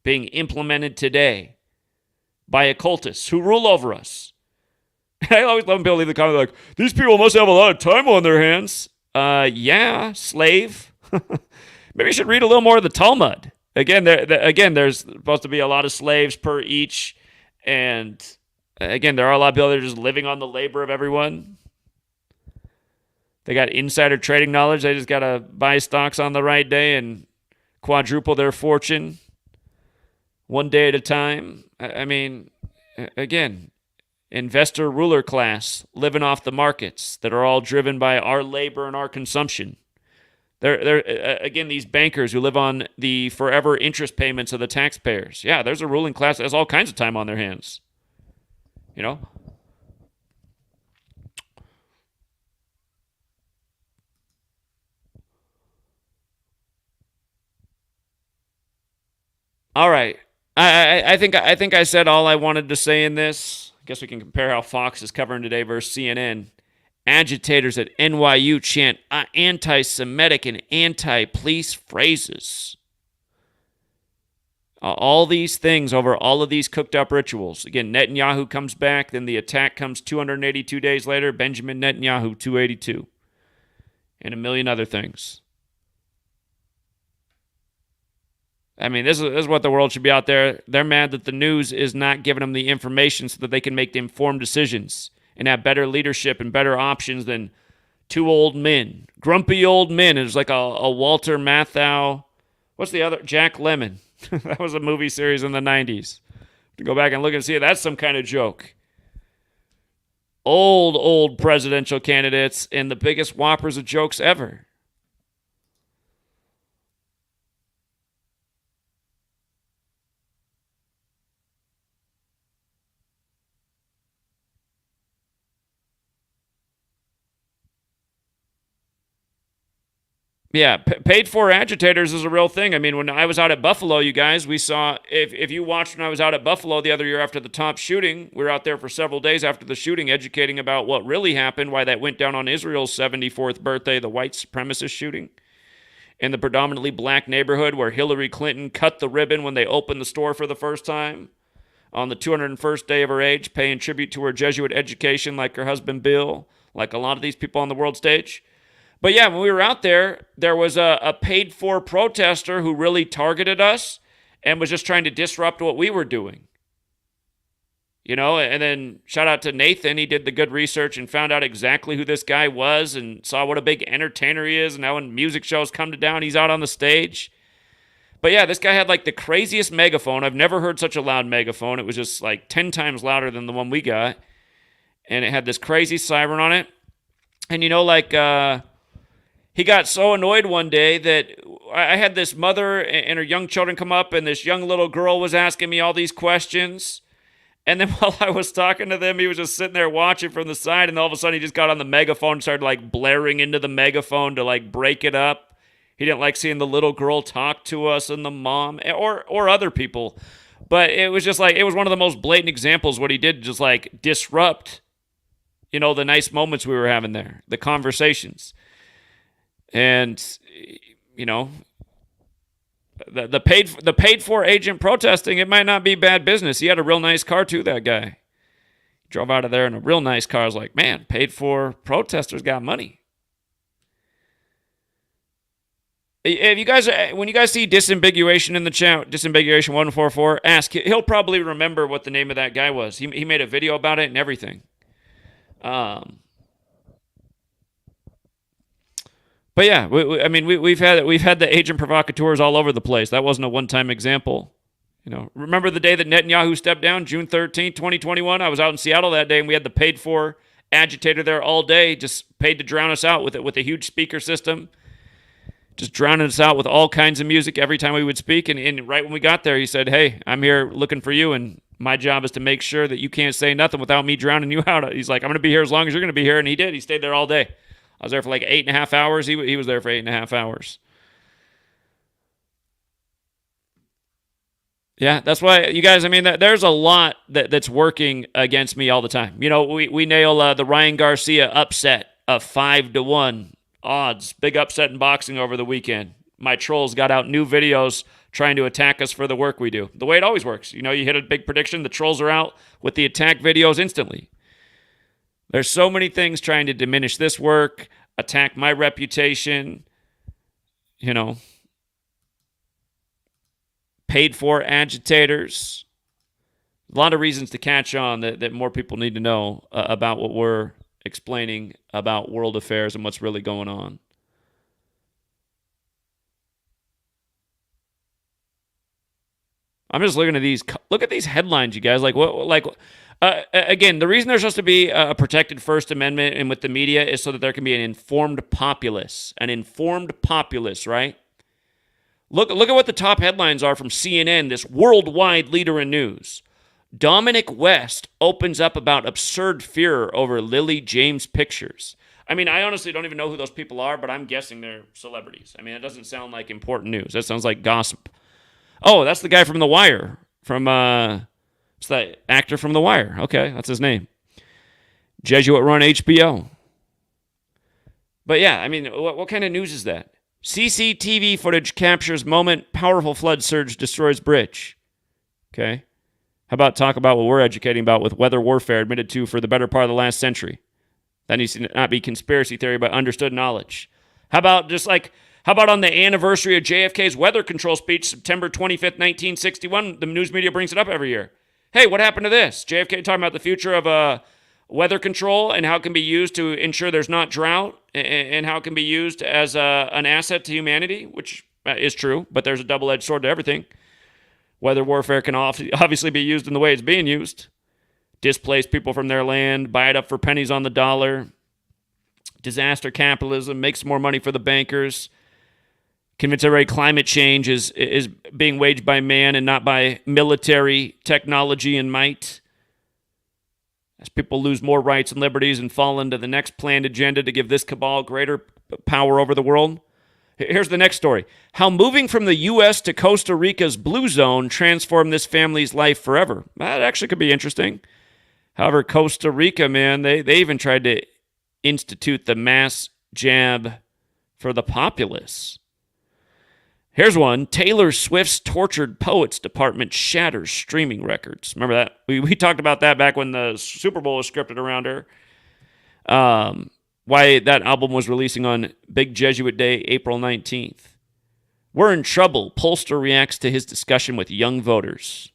being implemented today by occultists who rule over us. I always love when people leave the comment like, these people must have a lot of time on their hands. Yeah, slave. Maybe you should read a little more of the Talmud. Again, there's supposed to be a lot of slaves per each, and again, there are a lot of people that are just living on the labor of everyone. They got insider trading knowledge. They just got to buy stocks on the right day and quadruple their fortune one day at a time. I mean, again, investor ruler class living off the markets that are all driven by our labor and our consumption. They're again, these bankers who live on the forever interest payments of the taxpayers. Yeah, there's a ruling class that has all kinds of time on their hands. You know? All right. I think I said all I wanted to say in this. I guess we can compare how Fox is covering today versus CNN. Agitators at NYU chant anti-Semitic and anti-police phrases. All these things over all of these cooked up rituals. Again, Netanyahu comes back, then the attack comes 282 days later, Benjamin Netanyahu, 282. And a million other things. I mean, this is what the world should be out there. They're mad that the news is not giving them the information so that they can make the informed decisions and have better leadership and better options than two old men. Grumpy old men. It's like a Walter Matthau. What's the other? Jack Lemmon. That was a movie series in the 90s. To go back and look and see it, that's some kind of joke. Old presidential candidates and the biggest whoppers of jokes ever. Yeah, paid for agitators is a real thing. I mean, when I was out at Buffalo, you guys, we saw, if you watched when I was out at Buffalo the other year after the top shooting, we were out there for several days after the shooting educating about what really happened, why that went down on Israel's 74th birthday, the white supremacist shooting in the predominantly black neighborhood where Hillary Clinton cut the ribbon when they opened the store for the first time on the 201st day of her age, paying tribute to her Jesuit education like her husband Bill, like a lot of these people on the world stage. But yeah, when we were out there, there was a paid-for protester who really targeted us and was just trying to disrupt what we were doing. You know, and then shout out to Nathan. He did the good research and found out exactly who this guy was and saw what a big entertainer he is. And now when music shows come to town, he's out on the stage. But yeah, this guy had like the craziest megaphone. I've never heard such a loud megaphone. It was just like 10 times louder than the one we got. And it had this crazy siren on it. And you know, like... he got so annoyed one day that I had this mother and her young children come up, and this young little girl was asking me all these questions. And then while I was talking to them, he was just sitting there watching from the side, and all of a sudden he just got on the megaphone and started like blaring into the megaphone to like break it up. He didn't like seeing the little girl talk to us and the mom or other people. But it was just like, it was one of the most blatant examples what he did, just like disrupt, you know, the nice moments we were having there, the conversations. And, you know, the paid for agent protesting, it might not be bad business. He had a real nice car too, that guy. He drove out of there in a real nice car. I was like, man, paid for protesters got money. If you guys, when you guys see disambiguation in the chat, disambiguation 144, ask. He'll probably remember what the name of that guy was. He made a video about it and everything. But yeah, we've had the agent provocateurs all over the place. That wasn't a one-time example. You know, remember the day that Netanyahu stepped down, June 13th, 2021? I was out in Seattle that day, and we had the paid-for agitator there all day, just paid to drown us out with a huge speaker system, just drowning us out with all kinds of music every time we would speak. And right when we got there, he said, "Hey, I'm here looking for you, and my job is to make sure that you can't say nothing without me drowning you out." He's like, "I'm going to be here as long as you're going to be here," and he did. He stayed there all day. I was there for like 8.5 hours. He was there for 8.5 hours. Yeah, that's why, you guys, I mean, there's a lot that's working against me all the time. You know, we nail the Ryan Garcia upset of 5-1 odds. Big upset in boxing over the weekend. My trolls got out new videos trying to attack us for the work we do. The way it always works. You know, you hit a big prediction, the trolls are out with the attack videos instantly. There's so many things trying to diminish this work, attack my reputation, you know, paid for agitators. A lot of reasons to catch on that more people need to know about what we're explaining about world affairs and what's really going on. I'm just looking at these. Look at these headlines, you guys. Like what? Like. Again, the reason there's supposed to be a protected First Amendment and with the media is so that there can be an informed populace. An informed populace, right? Look at what the top headlines are from CNN, this worldwide leader in news. Dominic West opens up about absurd fear over Lily James pictures. I mean, I honestly don't even know who those people are, but I'm guessing they're celebrities. I mean, it doesn't sound like important news. That sounds like gossip. Oh, that's the guy from The Wire. It's the actor from The Wire. Okay, that's his name. Jesuit-run HBO. But yeah, I mean, what kind of news is that? CCTV footage captures moment powerful flood surge destroys bridge. Okay. How about talk about what we're educating about with weather warfare admitted to for the better part of the last century? That needs to not be conspiracy theory, but understood knowledge. How about on the anniversary of JFK's weather control speech, September 25th, 1961? The news media brings it up every year. Hey, what happened to this? JFK talking about the future of weather control and how it can be used to ensure there's not drought and how it can be used as an asset to humanity, which is true, but there's a double-edged sword to everything. Weather warfare can obviously be used in the way it's being used. Displace people from their land, buy it up for pennies on the dollar. Disaster capitalism, makes more money for the bankers. Convince everybody climate change is being waged by man and not by military technology and might. As people lose more rights and liberties and fall into the next planned agenda to give this cabal greater power over the world. Here's the next story. How moving from the U.S. to Costa Rica's blue zone transformed this family's life forever. That actually could be interesting. However, Costa Rica, man, they even tried to institute the mass jab for the populace. Here's one. Taylor Swift's tortured poets department shatters streaming records. Remember that? We talked about that back when the Super Bowl was scripted around her. Why that album was releasing on Big Jesuit Day, April 19th. We're in trouble. Pollster reacts to his discussion with young voters.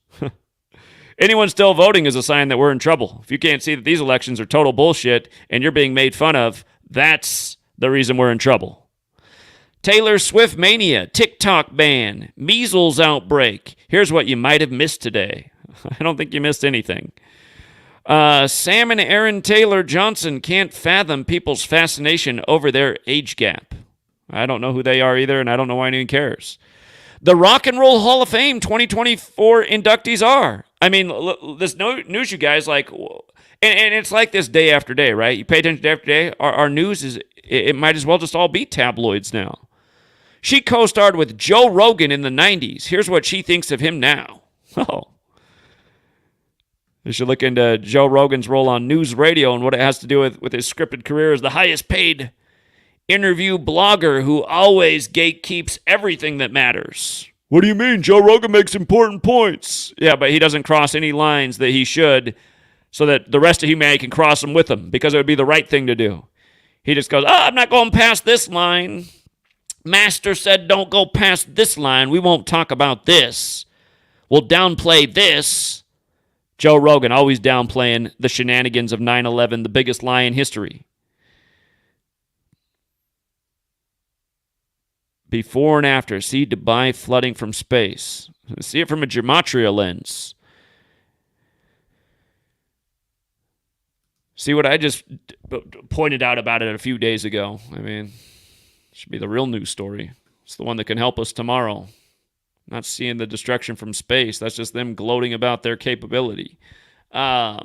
Anyone still voting is a sign that we're in trouble. If you can't see that these elections are total bullshit and you're being made fun of, that's the reason we're in trouble. Taylor Swift mania, TikTok ban, measles outbreak. Here's what you might have missed today. I don't think you missed anything. Sam and Aaron Taylor Johnson can't fathom people's fascination over their age gap. I don't know who they are either, and I don't know why anyone cares. The Rock and Roll Hall of Fame 2024 inductees are. I mean, this news, you guys, like, and it's like this day after day, right? You pay attention day after day. Our news is, it might as well just all be tabloids now. She co-starred with Joe Rogan in the 90s. Here's what she thinks of him now. Oh. You should look into Joe Rogan's role on news radio and what it has to do with his scripted career as the highest paid interview blogger who always gatekeeps everything that matters. What do you mean? Joe Rogan makes important points. Yeah, but he doesn't cross any lines that he should so that the rest of humanity can cross them with him because it would be the right thing to do. He just goes, I'm not going past this line. Master said don't go past this line. We won't talk about this. We'll downplay this. Joe Rogan always downplaying the shenanigans of 9/11, the biggest lie in history. Before and after, see Dubai flooding from space. See it from a gematria lens. See what I just pointed out about it a few days ago. I mean, it should be the real news story. It's the one that can help us tomorrow. Not seeing the destruction from space. That's just them gloating about their capability. Or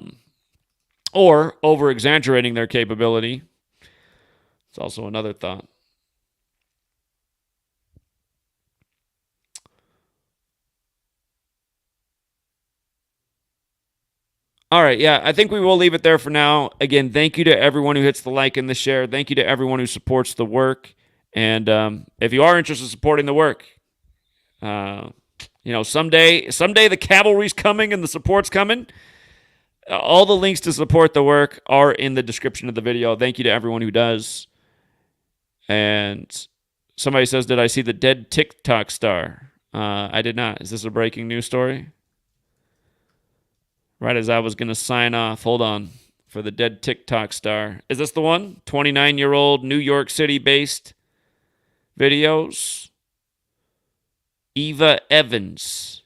over-exaggerating their capability. It's also another thought. All right, yeah, I think we will leave it there for now. Again, thank you to everyone who hits the like and the share. Thank you to everyone who supports the work. And if you are interested in supporting the work, someday the cavalry's coming and the support's coming. All the links to support the work are in the description of the video. Thank you to everyone who does. And somebody says, did I see the dead TikTok star? I did not. Is this a breaking news story? Right as I was going to sign off. Hold on. For the dead TikTok star. Is this the one? 29-year-old New York City-based videos. Eva Evans.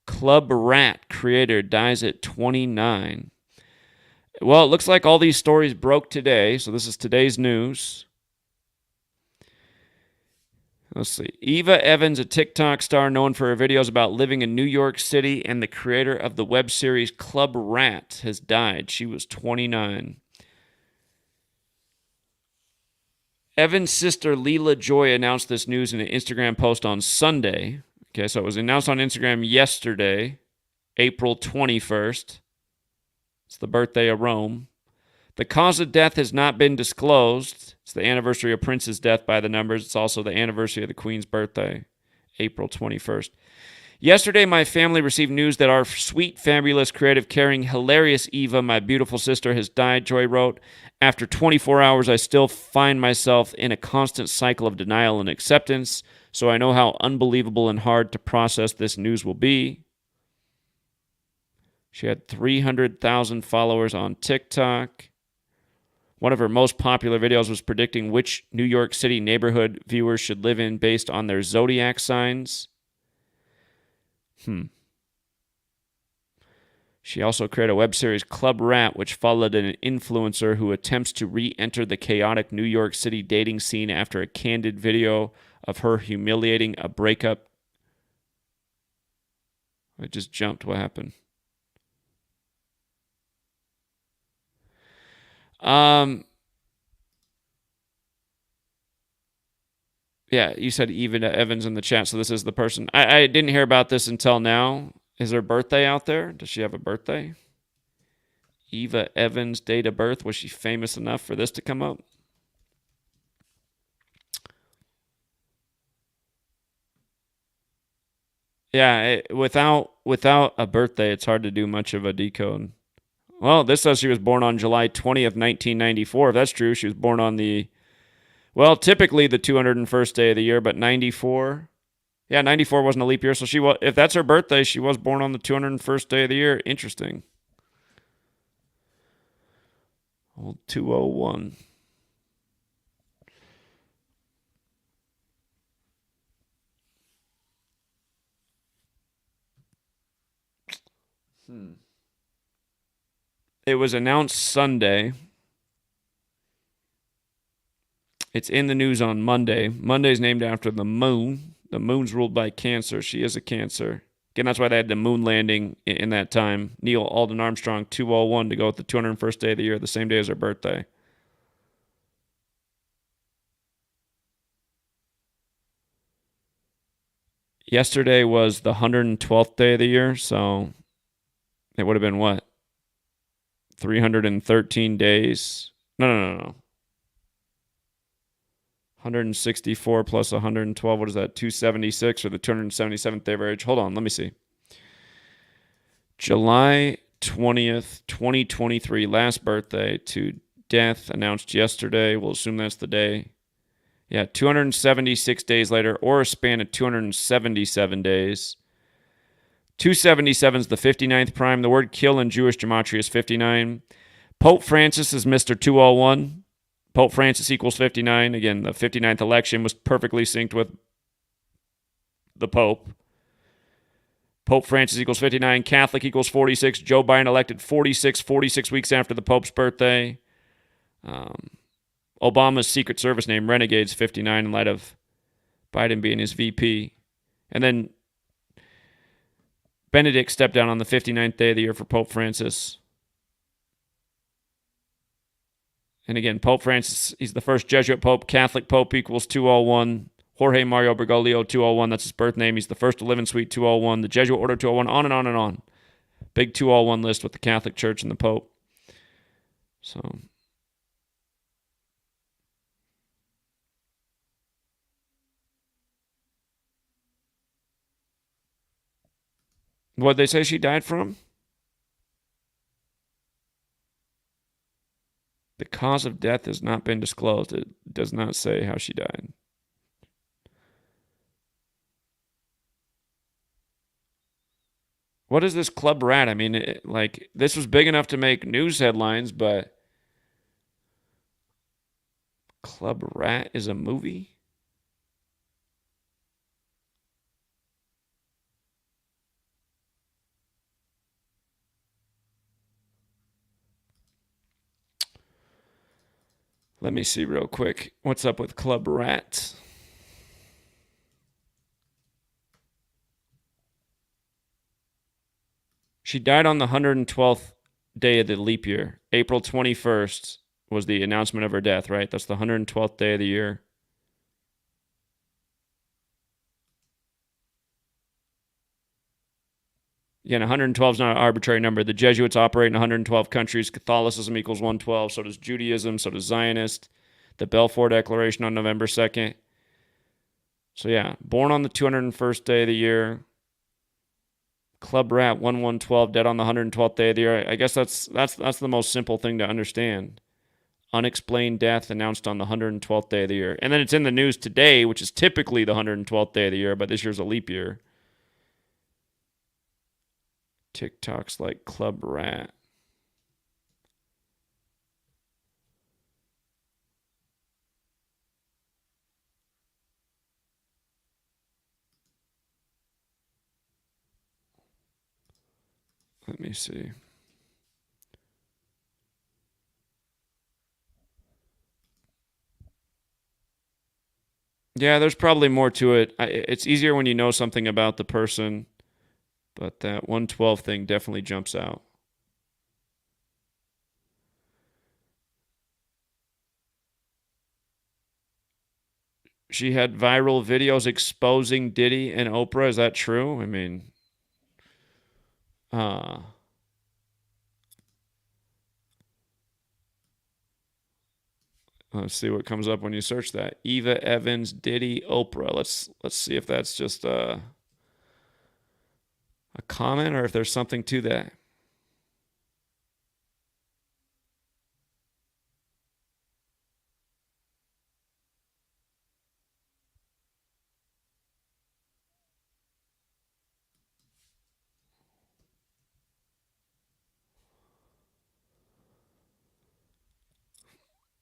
Club Rat creator dies at 29. Well, it looks like all these stories broke today, so this is today's news. Let's see. Eva Evans, a TikTok star known for her videos about living in New York City and the creator of the web series Club Rat, has died. She was 29. Evans' sister Leela Joy announced this news in an Instagram post on Sunday. Okay, so it was announced on Instagram yesterday, April 21st. It's the birthday of Rome. The cause of death has not been disclosed. It's the anniversary of Prince's death by the numbers. It's also the anniversary of the Queen's birthday, April 21st. Yesterday, my family received news that our sweet, fabulous, creative, caring, hilarious Eva, my beautiful sister, has died, Joy wrote. After 24 hours, I still find myself in a constant cycle of denial and acceptance, so I know how unbelievable and hard to process this news will be. She had 300,000 followers on TikTok. One of her most popular videos was predicting which New York City neighborhood viewers should live in based on their zodiac signs. She also created a web series, Club Rat, which followed an influencer who attempts to re-enter the chaotic New York City dating scene after a candid video of her humiliating a breakup. I just jumped. What happened? Yeah, you said Eva Evans in the chat, so this is the person. I didn't hear about this until now. Is her birthday out there? Does she have a birthday? Eva Evans' date of birth. Was she famous enough for this to come up? Yeah, without a birthday, it's hard to do much of a decode. Well, this says she was born on July 20th, 1994. If that's true, she was born on the, well, typically the 201st day of the year, but 94. Yeah, 94 wasn't a leap year, so she was, if that's her birthday, she was born on the 201st day of the year. Interesting. Old 201. It was announced Sunday. It's in the news on Monday. Monday's named after the moon. The moon's ruled by Cancer. She is a Cancer. Again, that's why they had the moon landing in that time. Neil Alden Armstrong, 201, to go with the 201st day of the year, the same day as her birthday. Yesterday was the 112th day of the year, so it would have been what? 313 days? No. 164 plus 112, what is that? 276 or the 277th day of our age? Hold on, let me see. July 20th, 2023, last birthday to death announced yesterday. We'll assume that's the day. Yeah, 276 days later, or a span of 277 days. 277 is the 59th prime. The word kill in Jewish gematria is 59. Pope Francis is Mr. 201. Pope Francis equals 59. Again, the 59th election was perfectly synced with the Pope. Pope Francis equals 59. Catholic equals 46. Joe Biden elected 46 weeks after the Pope's birthday. Obama's Secret Service name, Renegade's 59 in light of Biden being his VP. And then Benedict stepped down on the 59th day of the year for Pope Francis. And again, Pope Francis, he's the first Jesuit Pope. Catholic Pope equals 201. Jorge Mario Bergoglio, 201. That's his birth name. He's the first to live in Suite 201. The Jesuit Order 201, on and on and on. Big 201 list with the Catholic Church and the Pope. So, what'd they say she died from? The cause of death has not been disclosed. It does not say how she died. What is this Club Rat? I mean, this was big enough to make news headlines, but Club Rat is a movie? Let me see real quick. What's up with Club Rat? She died on the 112th day of the leap year. April 21st was the announcement of her death, right? That's the 112th day of the year. Again, 112 is not an arbitrary number. The Jesuits operate in 112 countries. Catholicism equals 112. So does Judaism. So does Zionist. The Balfour Declaration on November 2nd. So yeah, born on the 201st day of the year. Club Rat 1112, dead on the 112th day of the year. I guess that's the most simple thing to understand. Unexplained death announced on the 112th day of the year. And then it's in the news today, which is typically the 112th day of the year, but this year's a leap year. TikTok's like Club Rat. Let me see. Yeah, there's probably more to it. It's easier when you know something about the person, but that 112 thing definitely jumps out. she had viral videos exposing Diddy and Oprah. Is that true? I mean, let's see what comes up when you search that. Eva Evans, Diddy, Oprah. Let's see if that's just a comment or if there's something to that.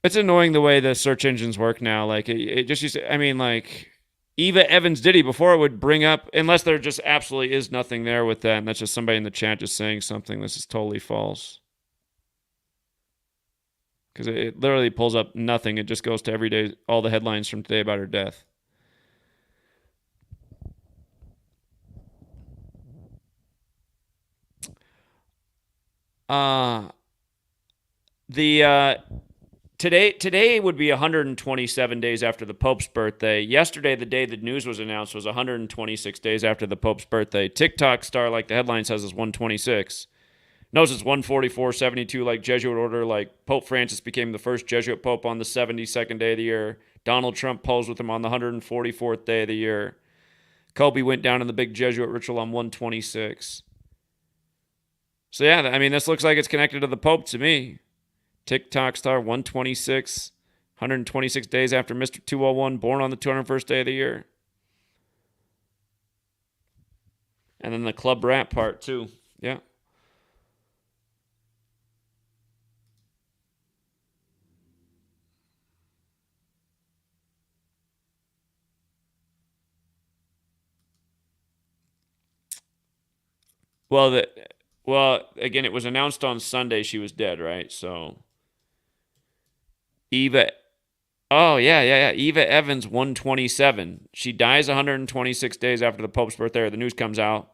It's annoying the way the search engines work now. Like it just used to, I mean, like Eva Evans Diddy before it would bring up, unless there just absolutely is nothing there with that, and that's just somebody in the chat just saying something. This is totally false. Because it literally pulls up nothing. It just goes to every day, all the headlines from today about her death. Today would be 127 days after the Pope's birthday. Yesterday, the day the news was announced, was 126 days after the Pope's birthday. TikTok star, like the headline says, is 126. Knows it's 144.72, like Jesuit order. Like Pope Francis became the first Jesuit pope on the 72nd day of the year. Donald Trump posed with him on the 144th day of the year. Kobe went down in the big Jesuit ritual on 126. So yeah, I mean, this looks like it's connected to the Pope to me. TikTok star 126, 126 days after Mr. 201, born on the 201st day of the year. And then the club rat part too. Yeah. Well, again, it was announced on Sunday she was dead, right? So Eva, oh yeah. Eva Evans, 127. She dies 126 days after the Pope's birthday, or the news comes out.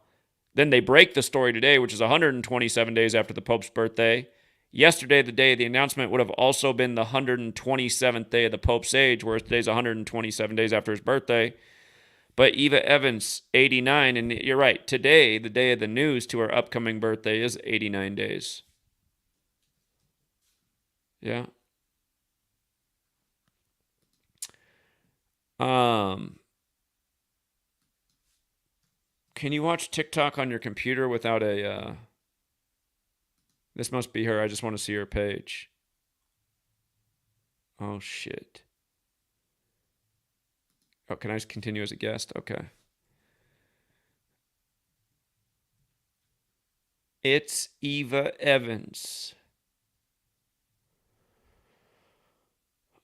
Then they break the story today, which is 127 days after the Pope's birthday. Yesterday, the day of the announcement, would have also been the 127th day of the Pope's age, whereas today's 127 days after his birthday. But Eva Evans, 89, and you're right, today, the day of the news to her upcoming birthday, is 89 days. Yeah. Can you watch TikTok on your computer without a, this must be her. I just want to see her page. Oh, shit. Oh, can I just continue as a guest? Okay. It's Eva Evans.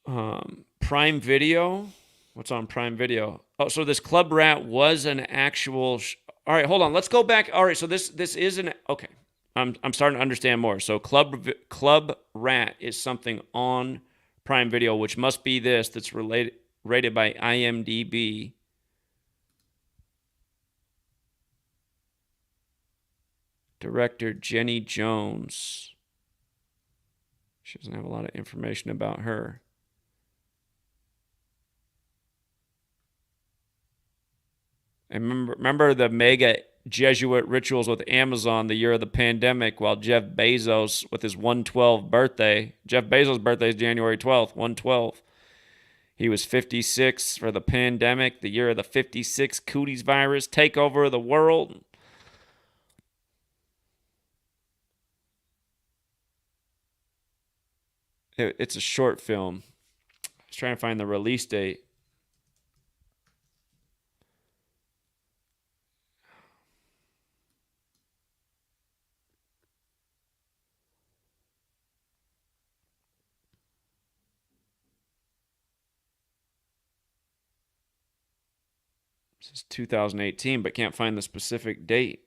Prime Video. What's on Prime Video? Oh, so this Club Rat was an actual. All right, hold on. Let's go back. All right, so this is an. Okay, I'm starting to understand more. So Club Rat is something on Prime Video, which must be this. That's rated by IMDb. Director Jenny Jones. She doesn't have a lot of information about her. And remember the mega Jesuit rituals with Amazon the year of the pandemic, while Jeff Bezos, with his 112 birthday, Jeff Bezos' birthday is January 12th, 112. He was 56 for the pandemic, the year of the 56 cooties virus takeover of the world. It's a short film. I was trying to find the release date. This is 2018, but can't find the specific date.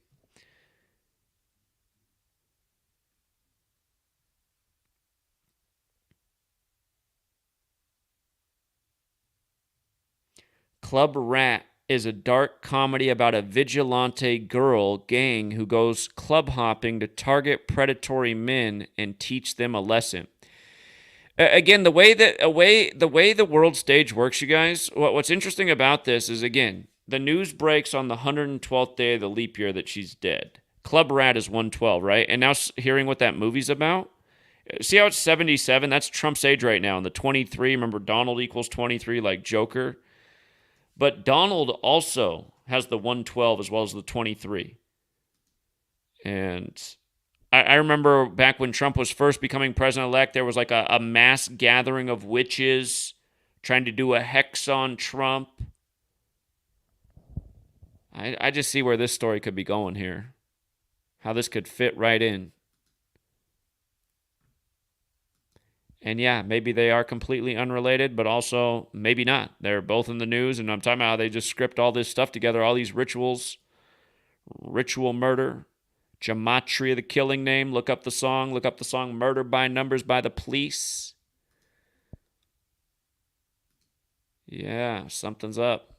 Club Rat is a dark comedy about a vigilante girl gang who goes club hopping to target predatory men and teach them a lesson. Again, the way the world stage works, you guys. What's interesting about this is, again, the news breaks on the 112th day of the leap year that she's dead. Club Rat is 112, right? And now hearing what that movie's about. See how it's 77? That's Trump's age right now. And the 23, remember Donald equals 23 like Joker. But Donald also has the 112 as well as the 23. And I remember back when Trump was first becoming president-elect, there was like a mass gathering of witches trying to do a hex on Trump. I just see where this story could be going here. How this could fit right in. And yeah, maybe they are completely unrelated, but also maybe not. They're both in the news, and I'm talking about how they just script all this stuff together, all these rituals, ritual murder, Gematria, the killing name. Look up the song Murder by Numbers by the Police. Yeah, something's up.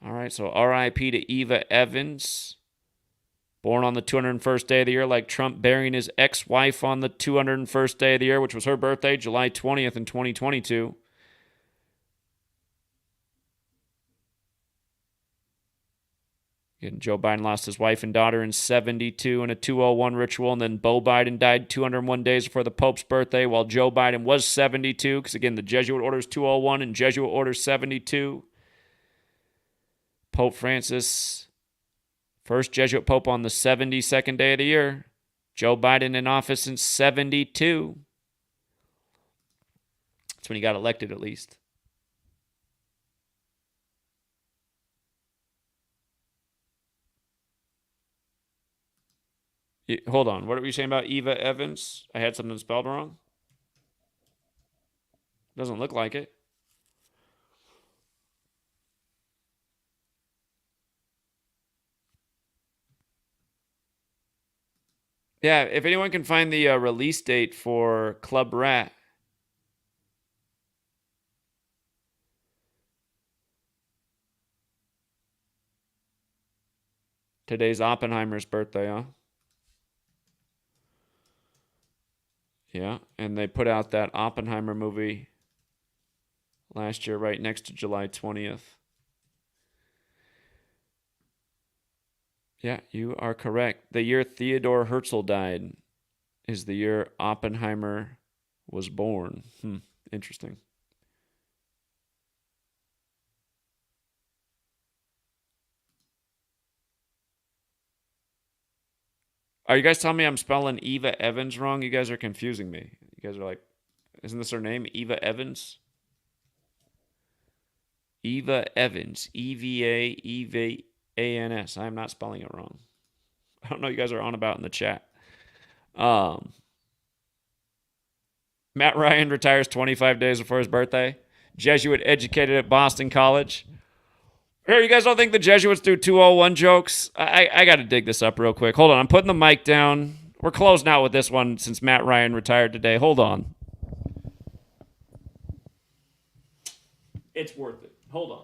All right, so R.I.P. to Eva Evans. Born on the 201st day of the year, like Trump burying his ex-wife on the 201st day of the year, which was her birthday, July 20th in 2022. Again, Joe Biden lost his wife and daughter in 72 in a 201 ritual, and then Beau Biden died 201 days before the Pope's birthday, while Joe Biden was 72, because again, the Jesuit order is 201 and Jesuit order 72. Pope Francis, first Jesuit Pope on the 72nd day of the year. Joe Biden in office since 72. That's when he got elected, at least. Hold on. What are we saying about Eva Evans? I had something spelled wrong? Doesn't look like it. Yeah, if anyone can find the release date for Club Rat. Today's Oppenheimer's birthday, huh? Yeah, and they put out that Oppenheimer movie last year right next to July 20th. Yeah, you are correct. The year Theodore Herzl died is the year Oppenheimer was born. Interesting. Are you guys telling me I'm spelling Eva Evans wrong? You guys are confusing me. You guys are like, isn't this her name? Eva Evans? Eva Evans. Evans. I am not spelling it wrong. I don't know what you guys are on about in the chat. Matt Ryan retires 25 days before his birthday. Jesuit educated at Boston College. Here, you guys don't think the Jesuits do 201 jokes? I got to dig this up real quick. Hold on. I'm putting the mic down. We're closing out with this one since Matt Ryan retired today. Hold on. It's worth it. Hold on.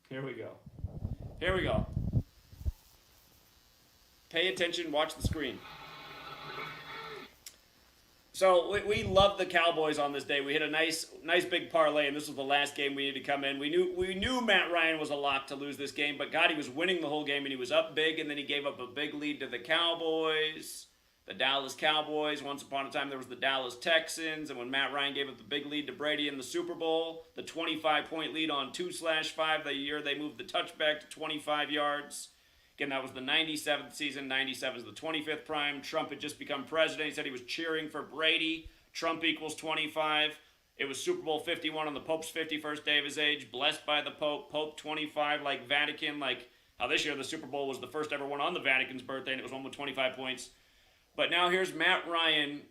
Here we go. Here we go. Pay attention. Watch the screen. So we love the Cowboys on this day. We hit a nice big parlay, and this was the last game we needed to come in. We knew Matt Ryan was a lock to lose this game, but God, he was winning the whole game, and he was up big, and then he gave up a big lead to the Cowboys. The Dallas Cowboys. Once upon a time, there was the Dallas Texans. And when Matt Ryan gave up the big lead to Brady in the Super Bowl, the 25-point lead on 2/5, the year they moved the touchback to 25 yards. Again, that was the 97th season. 97 is the 25th prime. Trump had just become president. He said he was cheering for Brady. Trump equals 25. It was Super Bowl 51 on the Pope's 51st day of his age. Blessed by the Pope. Pope 25, like Vatican. Like how this year the Super Bowl was the first ever one on the Vatican's birthday, and it was one with 25 points. But now here's Matt Ryan.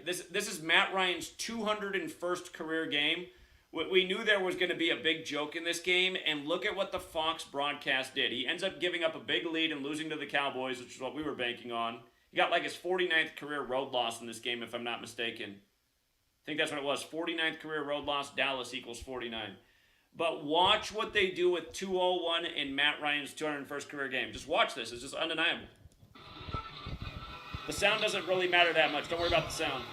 This is Matt Ryan's 201st career game. We knew there was going to be a big joke in this game, and look at what the Fox broadcast did. He ends up giving up a big lead and losing to the Cowboys, which is what we were banking on. He got like his 49th career road loss in this game, if I'm not mistaken. I think that's what it was. 49th career road loss. Dallas equals 49. But watch what they do with 201 in Matt Ryan's 201st career game. Just watch this. It's just undeniable. The sound doesn't really matter that much. Don't worry about the sound.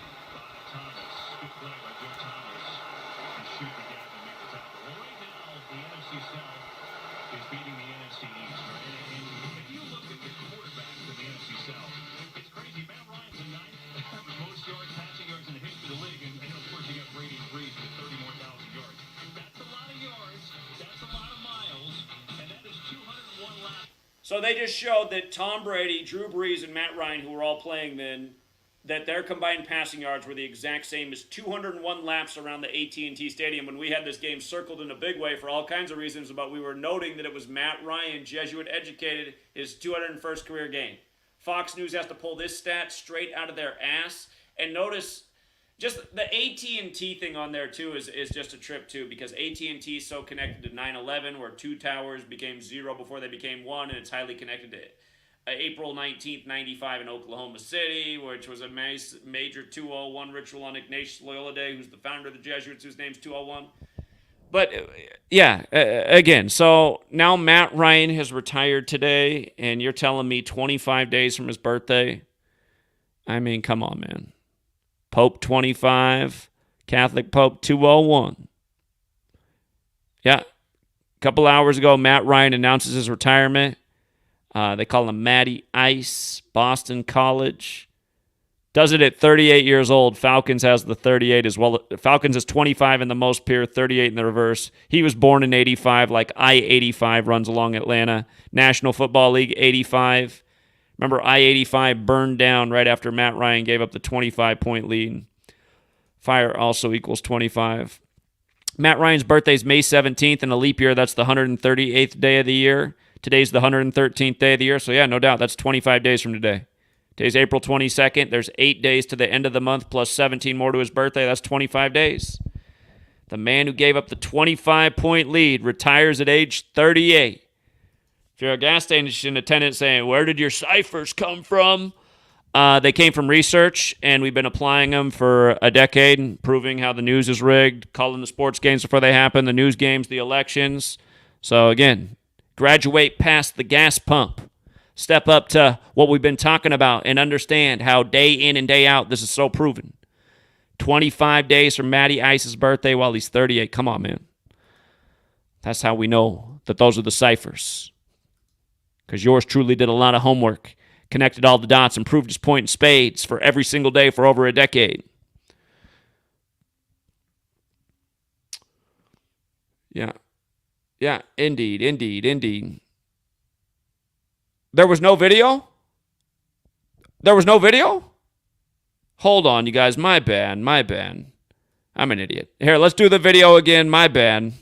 So they just showed that Tom Brady, Drew Brees, and Matt Ryan, who were all playing then, that their combined passing yards were the exact same as 201 laps around the AT&T Stadium when we had this game circled in a big way for all kinds of reasons, but we were noting that it was Matt Ryan, Jesuit-educated, his 201st career game. Fox News has to pull this stat straight out of their ass. And notice, just the AT&T thing on there, too, is just a trip, too, because AT&T is so connected to 9/11, where 2 towers became 0 before they became 1, and it's highly connected to April 19th, 95 in Oklahoma City, which was a major 201 ritual on Ignatius Loyola Day, who's the founder of the Jesuits, whose name's 201. But, yeah, again, so now Matt Ryan has retired today, and you're telling me 25 days from his birthday? I mean, come on, man. Pope 25, Catholic Pope 201. Yeah, a couple hours ago, Matt Ryan announces his retirement. They call him Matty Ice, Boston College. Does it at 38 years old. Falcons has the 38 as well. Falcons is 25 in the most pure, 38 in the reverse. He was born in 85, like I-85 runs along Atlanta. National Football League 85. Remember, I-85 burned down right after Matt Ryan gave up the 25-point lead. Fire also equals 25. Matt Ryan's birthday is May 17th. In a leap year, that's the 138th day of the year. Today's the 113th day of the year. So, yeah, no doubt, that's 25 days from today. Today's April 22nd. There's 8 days to the end of the month plus 17 more to his birthday. That's 25 days. The man who gave up the 25-point lead retires at age 38. If you're a gas station attendant saying, where did your ciphers come from? They came from research, and we've been applying them for a decade, proving how the news is rigged, calling the sports games before they happen, the news games, the elections. So, again, graduate past the gas pump. Step up to what we've been talking about and understand how day in and day out this is so proven. 25 days from Matty Ice's birthday while he's 38. Come on, man. That's how we know that those are the ciphers. Because yours truly did a lot of homework, connected all the dots, and proved his point in spades for every single day for over a decade. Yeah. Yeah, indeed. There was no video? There was no video? Hold on, you guys. My bad. I'm an idiot. Here, let's do the video again. My bad.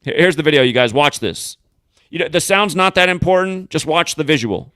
Here's the video, you guys. Watch this. You know, the sound's not that important. Just watch the visual.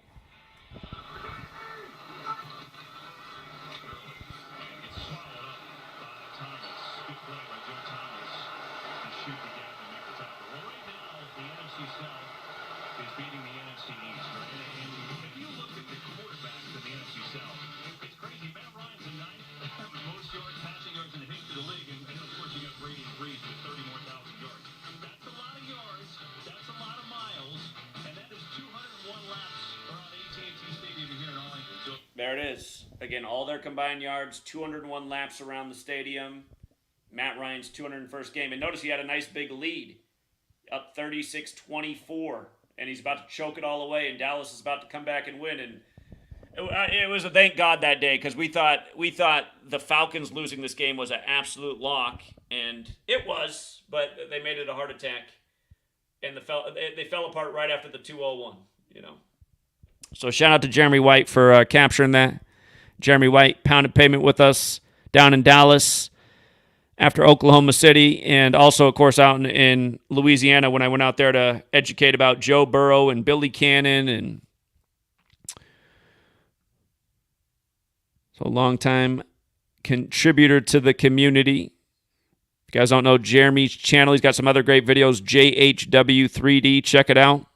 There it is. Again, all their combined yards, 201 laps around the stadium. Matt Ryan's 201st game. And notice he had a nice big lead, up 36-24. And he's about to choke it all away, and Dallas is about to come back and win. And it was a thank God that day, because we thought the Falcons losing this game was an absolute lock. And it was, but they made it a heart attack. And they fell apart right after the 201, you know. So shout out to Jeremy White for capturing that. Jeremy White pounded pavement with us down in Dallas after Oklahoma City, and also, of course, out in Louisiana when I went out there to educate about Joe Burrow and Billy Cannon. And so longtime contributor to the community. If you guys don't know Jeremy's channel, he's got some other great videos, JHW3D. Check it out.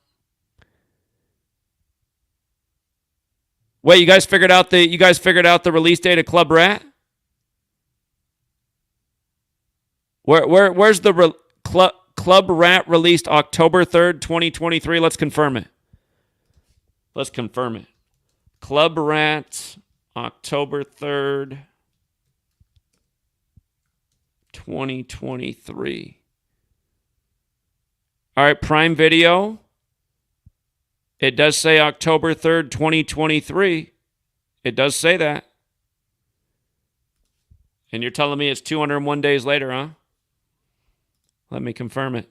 Wait, you guys figured out the release date of Club Rat? Where's the Club Rat released October 3rd, 2023? Let's confirm it. Club Rat, October 3rd, 2023. All right, Prime Video. It does say October 3rd, 2023. It does say that. And you're telling me it's 201 days later, huh? Let me confirm it.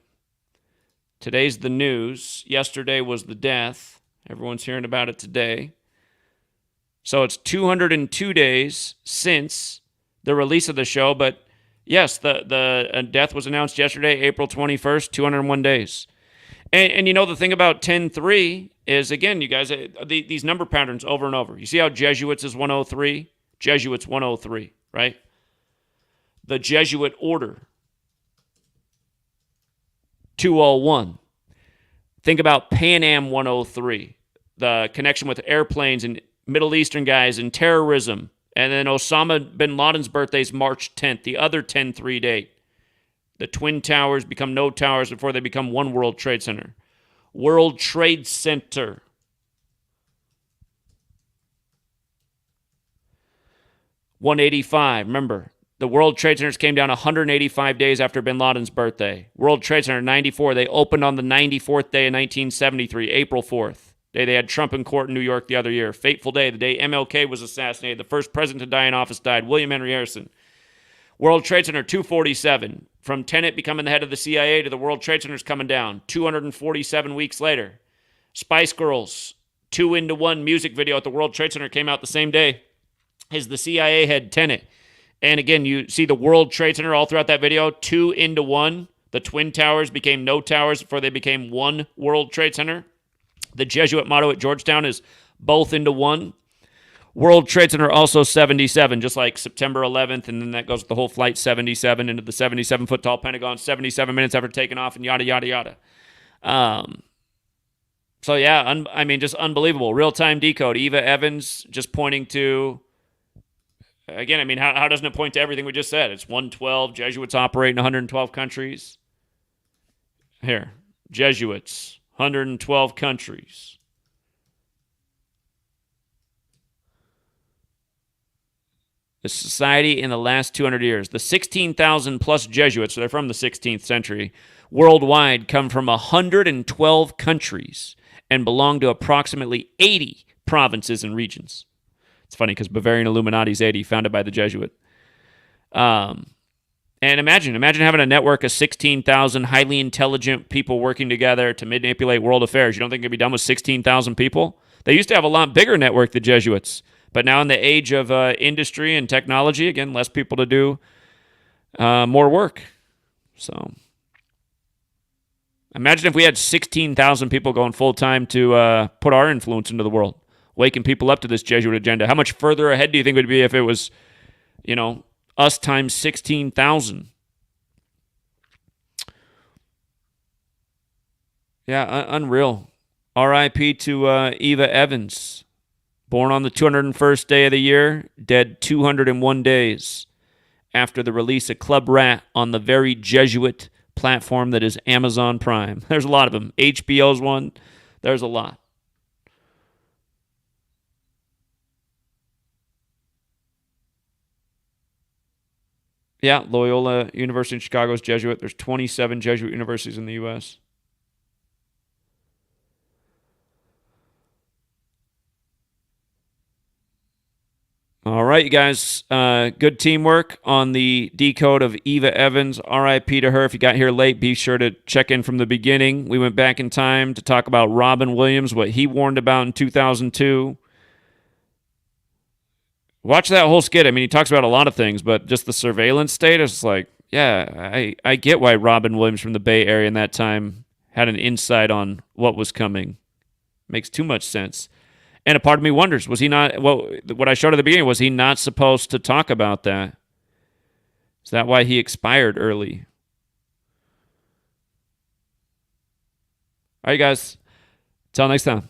Today's the news. Yesterday was the death. Everyone's hearing about it today. So it's 202 days since the release of the show. But yes, the death was announced yesterday, April 21st, 201 days. And you know, the thing about 10-3 is, again, you guys, these number patterns over and over. You see how Jesuits is 103? Jesuits 103, right? The Jesuit order, 201. Think about Pan Am 103, the connection with airplanes and Middle Eastern guys and terrorism. And then Osama bin Laden's birthday is March 10th, the other 10-3 date. The Twin Towers become no towers before they become one World Trade Center. World Trade Center. $185. Remember, the World Trade Centers came down 185 days after bin Laden's birthday. World Trade Center, 94. They opened on the 94th day of 1973, April 4th. Day they had Trump in court in New York the other year. Fateful day, the day MLK was assassinated. The first president to die in office died, William Henry Harrison. World Trade Center, 247. From Tenet becoming the head of the CIA to the World Trade Center's coming down, 247 weeks later. Spice Girls, 2-into-1 music video at the World Trade Center came out the same day as the CIA head Tenet. And again, you see the World Trade Center all throughout that video, 2-into-1. The Twin Towers became no towers before they became one World Trade Center. The Jesuit motto at Georgetown is both into one. World Trade Center also 77, just like September 11th, and then that goes with the whole flight 77 into the 77-foot tall Pentagon 77 minutes after taking off and yada, yada, yada. So, yeah, just unbelievable. Real-time decode. Eva Evans just pointing to, again, how doesn't it point to everything we just said? It's 112. Jesuits operate in 112 countries. Here, Jesuits, 112 countries. The society in the last 200 years. The 16,000 plus Jesuits, so they're from the 16th century, worldwide come from 112 countries and belong to approximately 80 provinces and regions. It's funny because Bavarian Illuminati is 80, founded by the Jesuit. And imagine having a network of 16,000 highly intelligent people working together to manipulate world affairs. You don't think it could be done with 16,000 people? They used to have a lot bigger network, the Jesuits. But now in the age of industry and technology, again, less people to do more work. So imagine if we had 16,000 people going full-time to put our influence into the world, waking people up to this Jesuit agenda. How much further ahead do you think it would be if it was, us times 16,000? Yeah, unreal. R.I.P. to Eva Evans. Born on the 201st day of the year, dead 201 days after the release of Club Rat on the very Jesuit platform that is Amazon Prime. There's a lot of them. HBO's one. There's a lot. Yeah, Loyola University in Chicago is Jesuit. There's 27 Jesuit universities in the U.S. All right, you guys. Good teamwork on the decode of Eva Evans. R.I.P. to her. If you got here late, be sure to check in from the beginning. We went back in time to talk about Robin Williams, what he warned about in 2002. Watch that whole skit. He talks about a lot of things, but just the surveillance state is like, yeah, I get why Robin Williams from the Bay Area in that time had an insight on what was coming. Makes too much sense. And a part of me wonders, was he not, what I showed at the beginning, was he not supposed to talk about that? Is that why he expired early? All right, guys. Till next time.